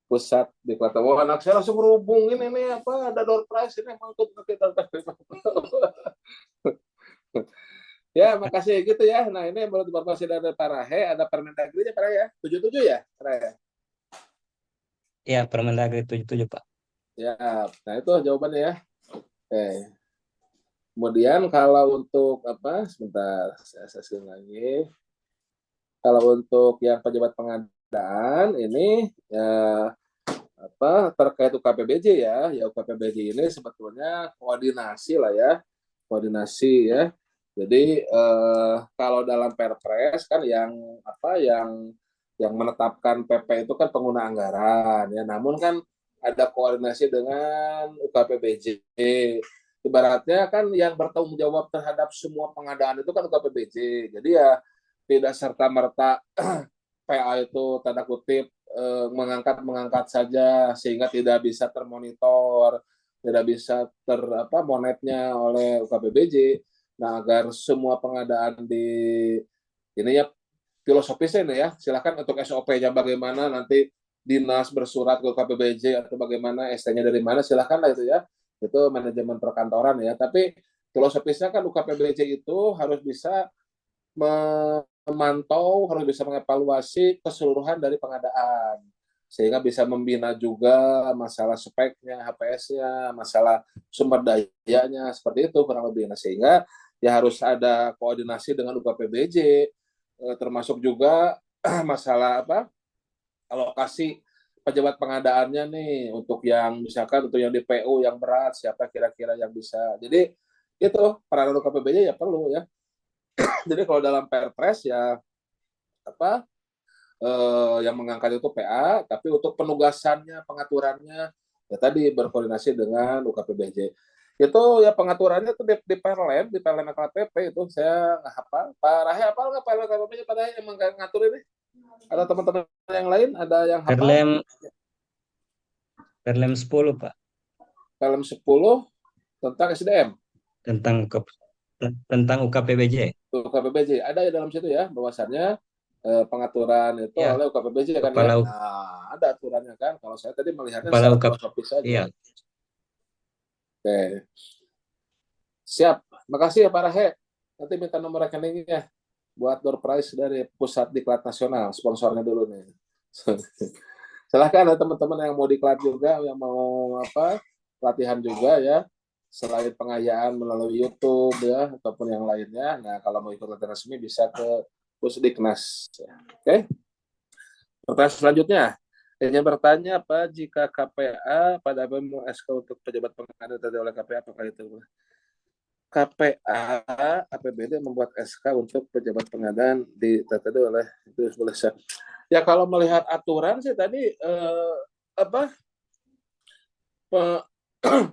pusat di Kota. Wah, anak saya langsung hubungin ini apa ada door prize ini mau ikut kita. Ya, makasih gitu ya. Nah, ini menurut informasi dari Pak Rahe, ada Permendagri-nya Pak Rahe ya. 77 ya, Pak Rahe. Ya, Permendagri 77, Pak. Ya, nah itu jawabannya ya. Oke. Kemudian kalau untuk apa? Sebentar, saya sesuai lagi. Kalau untuk yang pejabat pengadaan ini ya terkait UKPBJ ya UKPBJ ini sebetulnya koordinasi lah ya, koordinasi ya. Jadi kalau dalam Perpres kan yang yang menetapkan PP itu kan pengguna anggaran ya. Namun kan ada koordinasi dengan UKPBJ. Ibaratnya kan yang bertanggung jawab terhadap semua pengadaan itu kan UKPBJ. Jadi ya tidak serta-merta PA itu tanda kutip mengangkat saja sehingga tidak bisa termonitor, tidak bisa monetnya oleh UKPBJ. Nah, agar semua pengadaan di ini ya filosofisnya nih ya, silakan untuk SOP-nya bagaimana, nanti dinas bersurat ke KPBJ atau bagaimana, ST-nya dari mana, silakan lah itu ya, itu manajemen perkantoran ya. Tapi filosofisnya kan UKPBJ itu harus bisa memantau, harus bisa mengevaluasi keseluruhan dari pengadaan, sehingga bisa membina juga masalah speknya, HPS-nya, masalah sumber dayanya, seperti itu kurang lebih. Nah, sehingga ya harus ada koordinasi dengan UKPBJ, termasuk juga masalah alokasi pejabat pengadaannya nih, untuk yang misalkan untuk yang di PU yang berat siapa kira-kira yang bisa. Jadi itu peranan KPBJ ya perlu ya. Jadi kalau dalam Perpres ya yang mengangkat itu PA, tapi untuk penugasannya, pengaturannya ya tadi berkoordinasi dengan UKPBJ. Itu ya pengaturannya itu di Perlem, di Perlem LKPP itu saya nggak hafal. Pak Rahe hafal nggak Perlem LKPP-nya? Pak Rahe yang mengatur ini? Atau teman-teman yang lain ada yang hafal? Perlem 10, Pak. Perlem 10 tentang SDM. Tentang UKPBJ. UKPBJ ada ya dalam situ ya, bahwasannya pengaturan itu Ya, oleh UKPBJ kan ya. Nah, ada aturannya kan. Kalau saya tadi melihatnya secara filosofis saja. Iya. Oke. Siap. Makasih ya Pak Rahe. Nanti minta nomor rekeningnya buat door prize dari Pusat Diklat Nasional. Sponsornya dulu nih. Silahkan ada teman-teman yang mau diklat juga, yang mau pelatihan juga ya. Selain pengayaan melalui YouTube ya, ataupun yang lainnya. Nah, kalau mau ikut latihan resmi bisa ke Pusdiknas. Oke. Pertanyaan selanjutnya. Yang bertanya apa jika KPA pada SK untuk pejabat pengadaan tadi oleh KPA, apakah itu KPA APBD membuat SK untuk pejabat pengadaan di tadi oleh itu boleh saya. Ya kalau melihat aturan sih tadi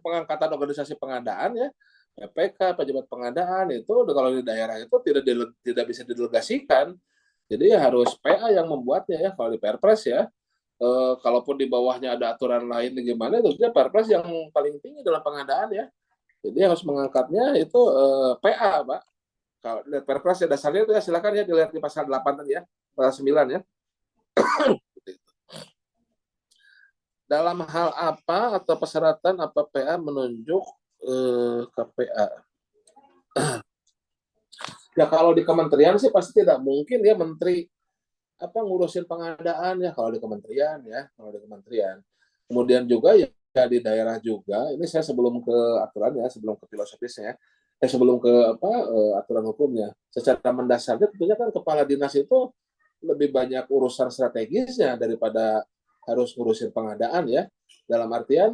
pengangkatan organisasi pengadaan ya, PPK pejabat pengadaan itu kalau di daerah itu tidak bisa didelegasikan. Jadi ya harus PA yang membuatnya ya kalau di Perpres ya. Kalaupun di bawahnya ada aturan lain gimana, itu dia Perpres yang paling tinggi dalam pengadaan ya. Jadi harus mengangkatnya itu PA, Pak. Kalau lihat Perpres ya dasarnya itu ya silakan ya dilihat di pasal 8 tadi ya, pasal 9 ya. Dalam hal apa atau persyaratan apa PA menunjuk KPA? Ya kalau di kementerian sih pasti tidak mungkin ya menteri ngurusin pengadaan ya kalau di kementerian ya, kalau di kementerian. Kemudian juga ya di daerah juga. Ini saya sebelum ke aturan ya, sebelum ke filosofisnya, sebelum ke aturan hukumnya. Secara mendasarnya tentunya kan kepala dinas itu lebih banyak urusan strategisnya daripada harus ngurusin pengadaan ya. Dalam artian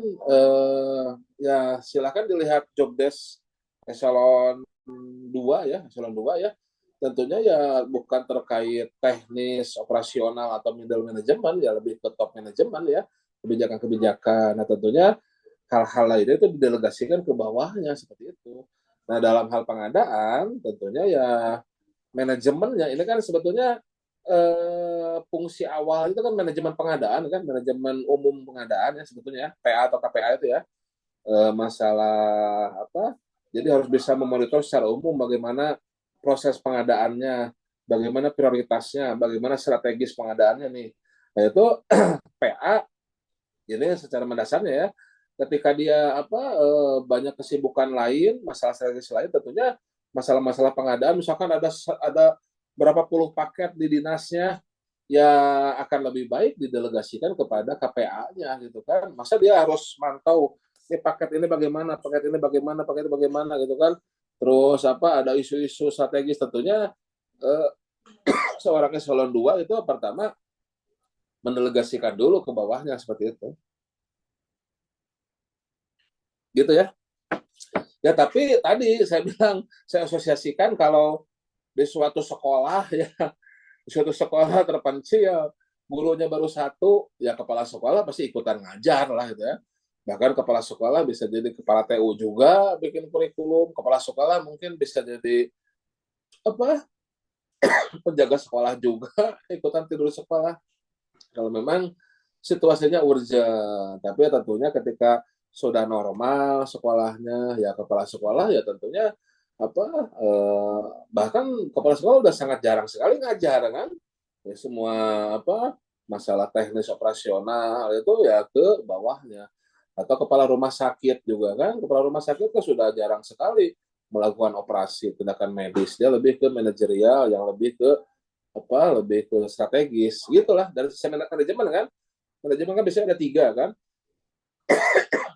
ya silakan dilihat job desk eselon 2 ya, eselon 2 ya. Tentunya ya bukan terkait teknis, operasional, atau middle management, ya lebih ke top management ya, kebijakan-kebijakan. Nah tentunya hal-hal lainnya itu didelegasikan ke bawahnya, seperti itu. Nah dalam hal pengadaan, tentunya ya manajemennya, ini kan sebetulnya fungsi awal itu kan manajemen pengadaan, kan manajemen umum pengadaan ya sebetulnya, PA atau KPA itu ya. Masalah jadi harus bisa memonitor secara umum bagaimana proses pengadaannya, bagaimana prioritasnya, bagaimana strategis pengadaannya nih. Nah itu PA ini secara mendasarnya ya, ketika dia banyak kesibukan lain, masalah strategis lain, tentunya masalah-masalah pengadaan, misalkan ada berapa puluh paket di dinasnya, ya akan lebih baik didelegasikan kepada KPA-nya gitu kan. Masa dia harus mantau ini paket ini bagaimana, paket ini bagaimana, paket ini bagaimana gitu kan. Terus ada isu-isu strategis, tentunya seorang eselon 2 itu pertama mendelegasikan dulu ke bawahnya, seperti itu. Gitu ya. Ya tapi tadi saya bilang, saya asosiasikan kalau di suatu sekolah ya, di suatu sekolah terpencil gurunya baru satu, ya kepala sekolah pasti ikutan ngajar lah gitu ya. Bahkan kepala sekolah bisa jadi kepala TU juga bikin kurikulum, kepala sekolah mungkin bisa jadi apa penjaga sekolah juga ikutan tidur sekolah kalau memang situasinya urgent. Tapi ya tentunya ketika sudah normal sekolahnya, ya kepala sekolah ya tentunya apa eh, bahkan kepala sekolah udah sangat jarang sekali ngajar kan. Ya, semua apa masalah teknis operasional itu ya ke bawahnya. Atau kepala rumah sakit juga kan, kepala rumah sakit kan sudah jarang sekali melakukan operasi tindakan medis. Dia lebih ke manajerial yang lebih ke lebih ke strategis gitulah. Dari sisi manajemen kan, manajemen kan biasanya ada tiga kan,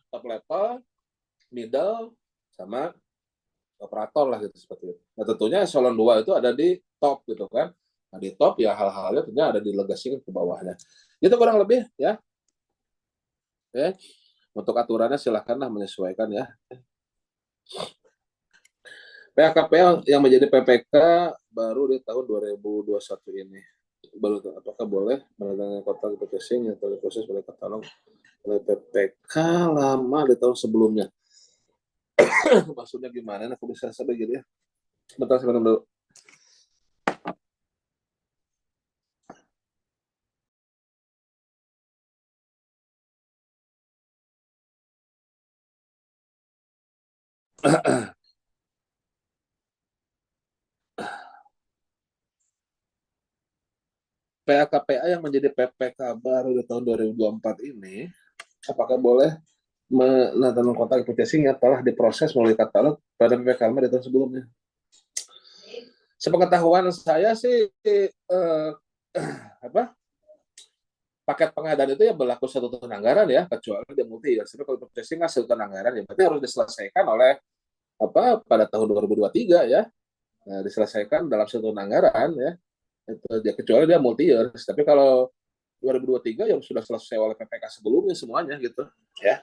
top level, middle, sama operator lah gitu seperti itu. Nah tentunya eselon 2 itu ada di top gitu kan. Nah di top ya hal-halnya tentunya ada dilegasikan ke bawahnya. Itu kurang lebih ya. Oke. Untuk aturannya silahkanlah menyesuaikan ya. PKP yang menjadi PPK baru di tahun 2021 ini. Baru apakah boleh menandatangani kontrak purchasing atau proses oleh katalog oleh PPK lama di tahun sebelumnya? Maksudnya gimana? Aku bisa sampai gitu ya. Bentar, sebentar dulu. PAKPA yang menjadi PPK baru di tahun 2024 ini, apakah boleh menandatangani kontrak purchasing yang telah diproses melalui katalog pada PPK lama di tahun sebelumnya? Sepengetahuan saya sih apa paket pengadaan itu ya berlaku satu tahun anggaran ya, kecuali dia multi ya. Tapi kalau purchasing kan satu tahun anggaran ya, berarti harus diselesaikan oleh pada tahun 2023 ya. Nah, diselesaikan dalam satu tahun anggaran ya. Itu dia kecuali dia multi year. Tapi kalau 2023 yang sudah selesai oleh PPK sebelumnya semuanya gitu ya.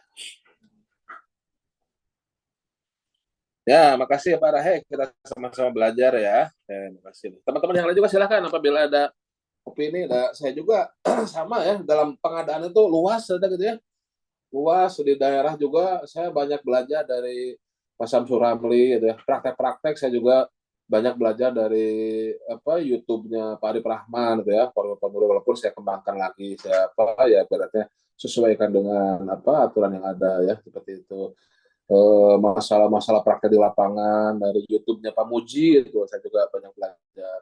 Ya, makasih ya Pak Rahe. Kita sama-sama belajar ya. Makasih. Teman-teman yang lain juga silahkan apabila ada opini. Saya juga sama ya dalam pengadaan itu luas gitu ya. Luas di daerah juga saya banyak belajar dari Pak Samsul Ramli gitu ya. Praktek-praktek saya juga banyak belajar dari YouTube-nya Pak Arif Rahman gitu ya. Walaupun saya kembangkan lagi saya ya beratnya sesuaikan dengan aturan yang ada ya seperti itu. Masalah-masalah praktek di lapangan dari YouTube-nya Pak Muji itu saya juga banyak belajar.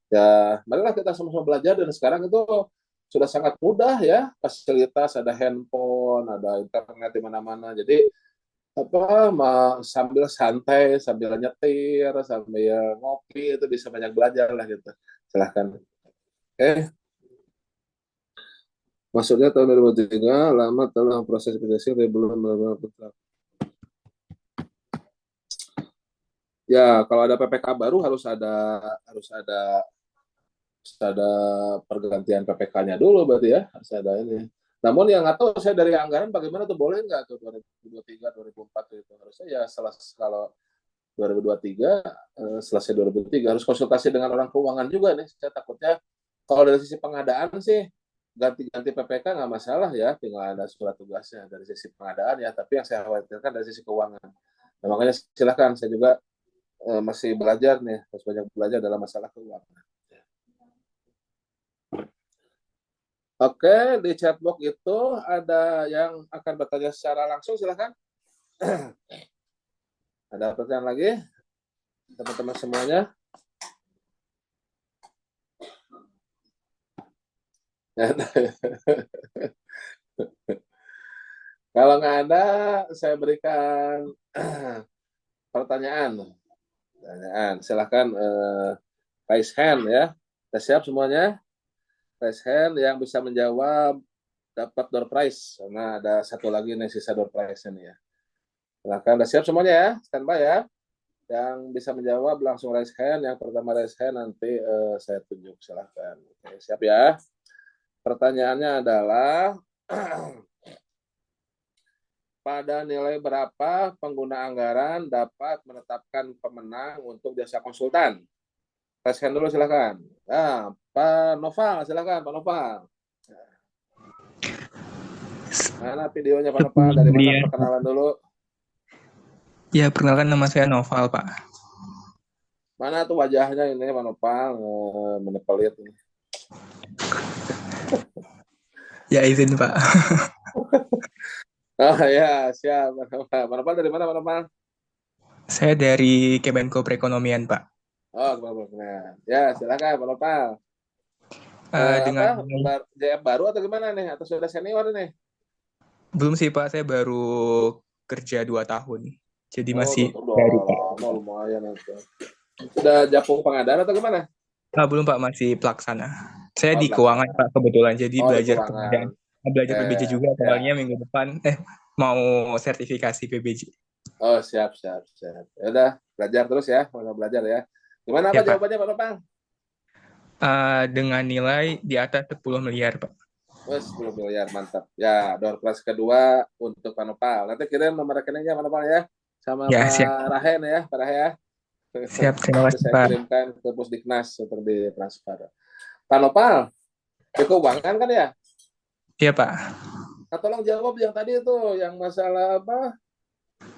Ya, marilah kita sama-sama belajar dan sekarang itu sudah sangat mudah ya, fasilitas ada handphone, ada internet di mana-mana. Jadi sambil santai, sambil nyetir, sambil ngopi itu bisa banyak belajar lah gitu. Silahkan. Oke. Maksudnya tahun 2003 lama telah proses penyelesaian belum melakukan. Ya, kalau ada PPK baru harus ada pergantian PPK-nya dulu berarti ya, harus ada ini. Namun yang nggak tahu saya dari anggaran bagaimana tuh boleh nggak tuh 2023 2004 itu harusnya ya kalau 2023 selesai 2003 harus konsultasi dengan orang keuangan juga nih. Saya takutnya kalau dari sisi pengadaan sih ganti-ganti PPK nggak masalah ya, tinggal ada surat tugasnya dari sisi pengadaan ya. Tapi yang saya khawatirkan dari sisi keuangan. Nah, makanya silakan saya juga masih belajar nih, harus banyak belajar dalam masalah keuangan. Oke, di chatbox itu ada yang akan bertanya secara langsung, silakan. Ada pertanyaan lagi, teman-teman semuanya? Kalau nggak ada, saya berikan pertanyaan. Silakan raise hand ya. Kita siap semuanya? Raise hand yang bisa menjawab dapat door prize. Karena ada satu lagi nih sisa door prize ini ya. Silakan, udah siap semuanya ya? Standby ya. Yang bisa menjawab langsung raise hand. Yang pertama raise hand nanti saya tunjuk. Silakan. Oke, siap ya. Pertanyaannya adalah pada nilai berapa pengguna anggaran dapat menetapkan pemenang untuk jasa konsultan? Raise hand dulu silakan. Nah, Pak Noval silakan Pak Noval. Mana videonya Pak Nopal? Sepuluh Dari mana miliar. perkenalan dulu? Ya, perkenalkan nama saya Noval, Pak. Mana tuh wajahnya ini Pak Nopal? Menepelit ini. Ya, izin, Pak. Oh ya, siap. Pak Nopal dari mana Pak Nopal? Saya dari Kemenko Perekonomian, Pak. Oh, kebetulan. Ya, silakan Pak Nopal. Dengan JF baru atau gimana nih? Atau sudah senior nih? belum sih, Pak. Saya baru kerja 2 tahun. Jadi masih udah baru, Pak. lama lumayan itu. Sudah japung pengadaan atau gimana? Belum, Pak. Masih pelaksana. Saya Oh, di keuangan, Pak, kebetulan. Jadi di belajar keuangan. pengadaan. Belajar PBJ juga Ya. soalnya minggu depan. Mau sertifikasi PBJ. Oh, siap. Ya udah, belajar terus ya. Mau belajar ya. Gimana Ya, apa Pak. jawabannya Pak Nopal? Dengan nilai di atas 10 miliar, Pak. Wes 10 miliar, mantap. Ya, door prize kedua untuk Pak Nopal. Nanti kirim nomor rekeningnya Pak Nopal ya. Sama Ya, Pak siap. Rahen ya, Pak Rahen ya. Siap, terima kasih, Saya Pak. kirimkan ke Pusdiknas untuk ditransfer. Pak Nopal, keuangan kan ya? Iya, Pak. Nah, tolong jawab yang tadi itu, yang masalah apa?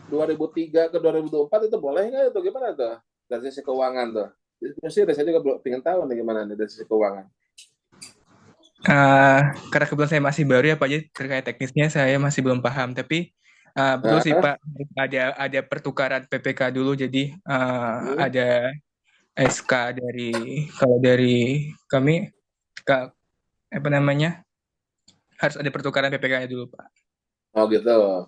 2003 ke 2004 itu boleh nggak itu? Gimana tuh? Dari sisi keuangan tuh. Diskusi, saya juga belum pengen tahu nih gimana nih dari sisi keuangan. Karena kebetulan saya masih baru ya Pak, jadi terkait teknisnya saya masih belum paham. Tapi betul sih Pak, ada pertukaran PPK dulu, jadi ada SK kalau dari kami apa namanya, harus ada pertukaran PPK-nya dulu Pak. Oh gitu.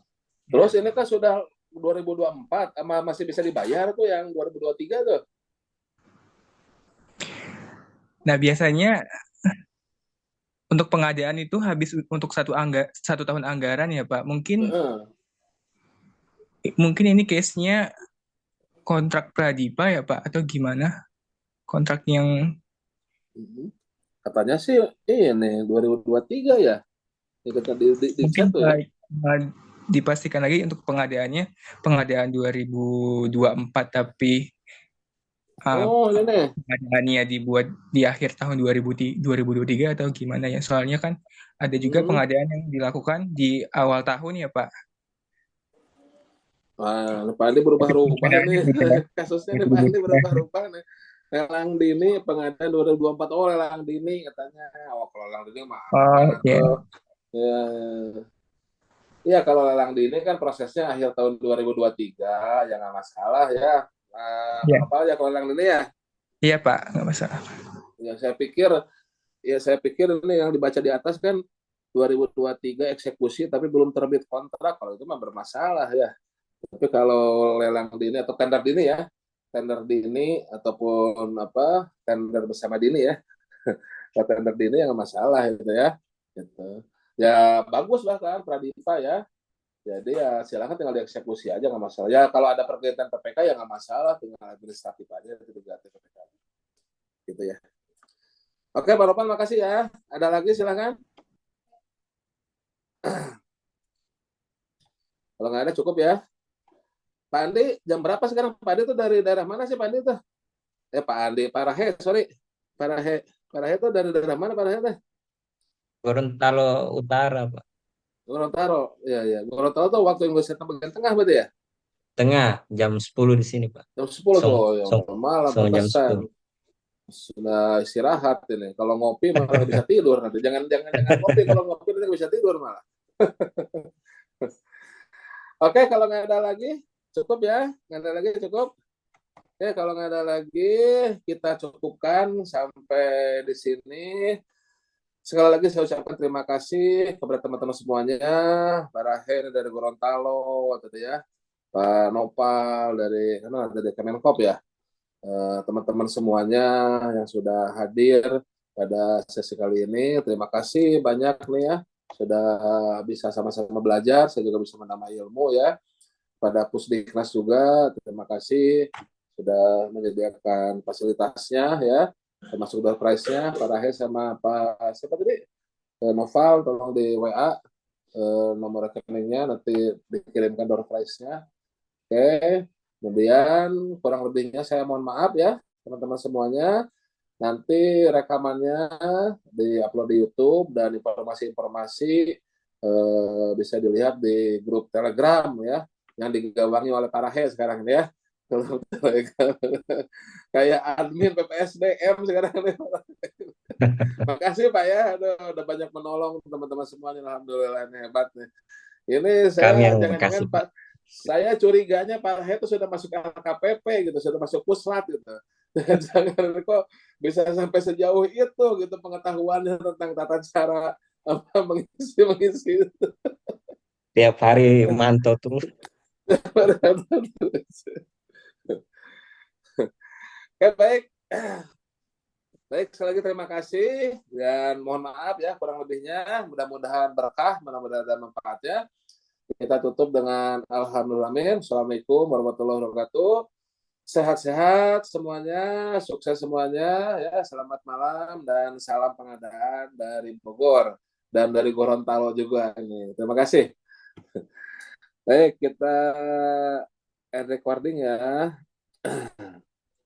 Terus ini kan sudah 2024, masih bisa dibayar tuh yang 2023 tuh. Nah, biasanya untuk pengadaan itu habis untuk satu tahun anggaran ya Pak. Mungkin ini case-nya kontrak Pradipa ya Pak, atau gimana? Kontrak yang katanya sih ini 2023 ya. Mungkin tuh ya. Dipastikan lagi untuk pengadaan 2024, tapi ini pengadaannya dibuat di akhir tahun 2023 atau gimana ya? Soalnya kan ada juga pengadaan yang dilakukan di awal tahun ya Pak. Wah, Pak Andi berubah-ubah nih kasusnya nih, Pak Andi berubah-ubah nih. Lelang dini pengadaan 2024, lelang dini katanya. Kalau lelang dini mah ya kalau lelang dini kan prosesnya akhir tahun 2023, ya nggak masalah ya. Apa aja kalau lelang dini ya? Iya Pak, nggak masalah. Ya saya pikir ini yang dibaca di atas kan 2023 eksekusi tapi belum terbit kontrak, kalau itu mah bermasalah ya. Tapi kalau lelang dini atau tender dini ya, tender dini ataupun tender bersama dini ya, kalau tender dini yang masalah gitu ya. Gitu. Ya bagus bahkan Pradipa ya. Jadi ya silakan tinggal dieksekusi aja, nggak masalah. Ya kalau ada pergeseran PPK ya nggak masalah, tinggal administratif aja itu diganti PPK. Gitu ya. Oke, Pak Ropan, makasih ya. Ada lagi silakan. Kalau nggak ada cukup ya. Pak Andi, jam berapa sekarang? Pak Andi itu dari daerah mana sih Pak Andi itu? Pak Andi, Pak Rahe, sorry. Pak Rahe itu dari daerah mana Pak Rahe itu? Gorontalo Utara, Pak. Gorontalo, ya. Gorontalo tuh waktu Indonesia bagian tengah berarti ya? Tengah, jam 10 di sini, Pak. Jam 10 tuh, malam jam pesan. 10. Sudah istirahat ini. Kalau ngopi malah bisa tidur nanti. Jangan ngopi, kalau ngopi nanti bisa tidur malah. Oke, kalau nggak ada lagi, cukup ya. Nggak ada lagi, cukup. Oke, kalau nggak ada lagi, kita cukupkan sampai di sini. Sekali lagi saya ucapkan terima kasih kepada teman-teman semuanya. Pak Rahen dari Gorontalo, ya. Pak Nopal dari Kemenkop ya. Teman-teman semuanya yang sudah hadir pada sesi kali ini, terima kasih banyak nih ya, sudah bisa sama-sama belajar, saya juga bisa menambah ilmu ya. Pada Pusdiknas juga terima kasih sudah menyediakan fasilitasnya ya, termasuk door prize-nya. Pak Rahe sama Pak siapa tadi, Noval, tolong di WA nomor rekeningnya, nanti dikirimkan door prize-nya. Oke. Kemudian kurang lebihnya saya mohon maaf ya teman-teman semuanya. Nanti rekamannya di-upload di YouTube dan informasi-informasi bisa dilihat di grup Telegram ya, yang digawangi oleh Parahe sekarang ini ya. Grup Telegram. Kayak admin PPSDM sekarang ini. Makasih Pak ya, udah banyak menolong teman-teman semuanya, alhamdulillah ini hebat nih. Ini Kami saya yang jangan-jangan makasih, Pak. Pak, saya curiganya Pak He itu sudah masuk LKPP gitu, sudah masuk puslat gitu. Jangan kok bisa sampai sejauh itu gitu pengetahuannya tentang tata cara apa mengisi itu. Tiap hari mantau terus. Oke, baik. Baik, sekali lagi terima kasih dan mohon maaf ya kurang lebihnya. Mudah-mudahan berkah, mudah-mudahan ada manfaatnya. Kita tutup dengan alhamdulillah. Assalamualaikum warahmatullahi wabarakatuh. Sehat-sehat semuanya, sukses semuanya ya. Selamat malam dan salam pengadaan dari Bogor dan dari Gorontalo juga ini. Terima kasih. Baik, kita end recording ya.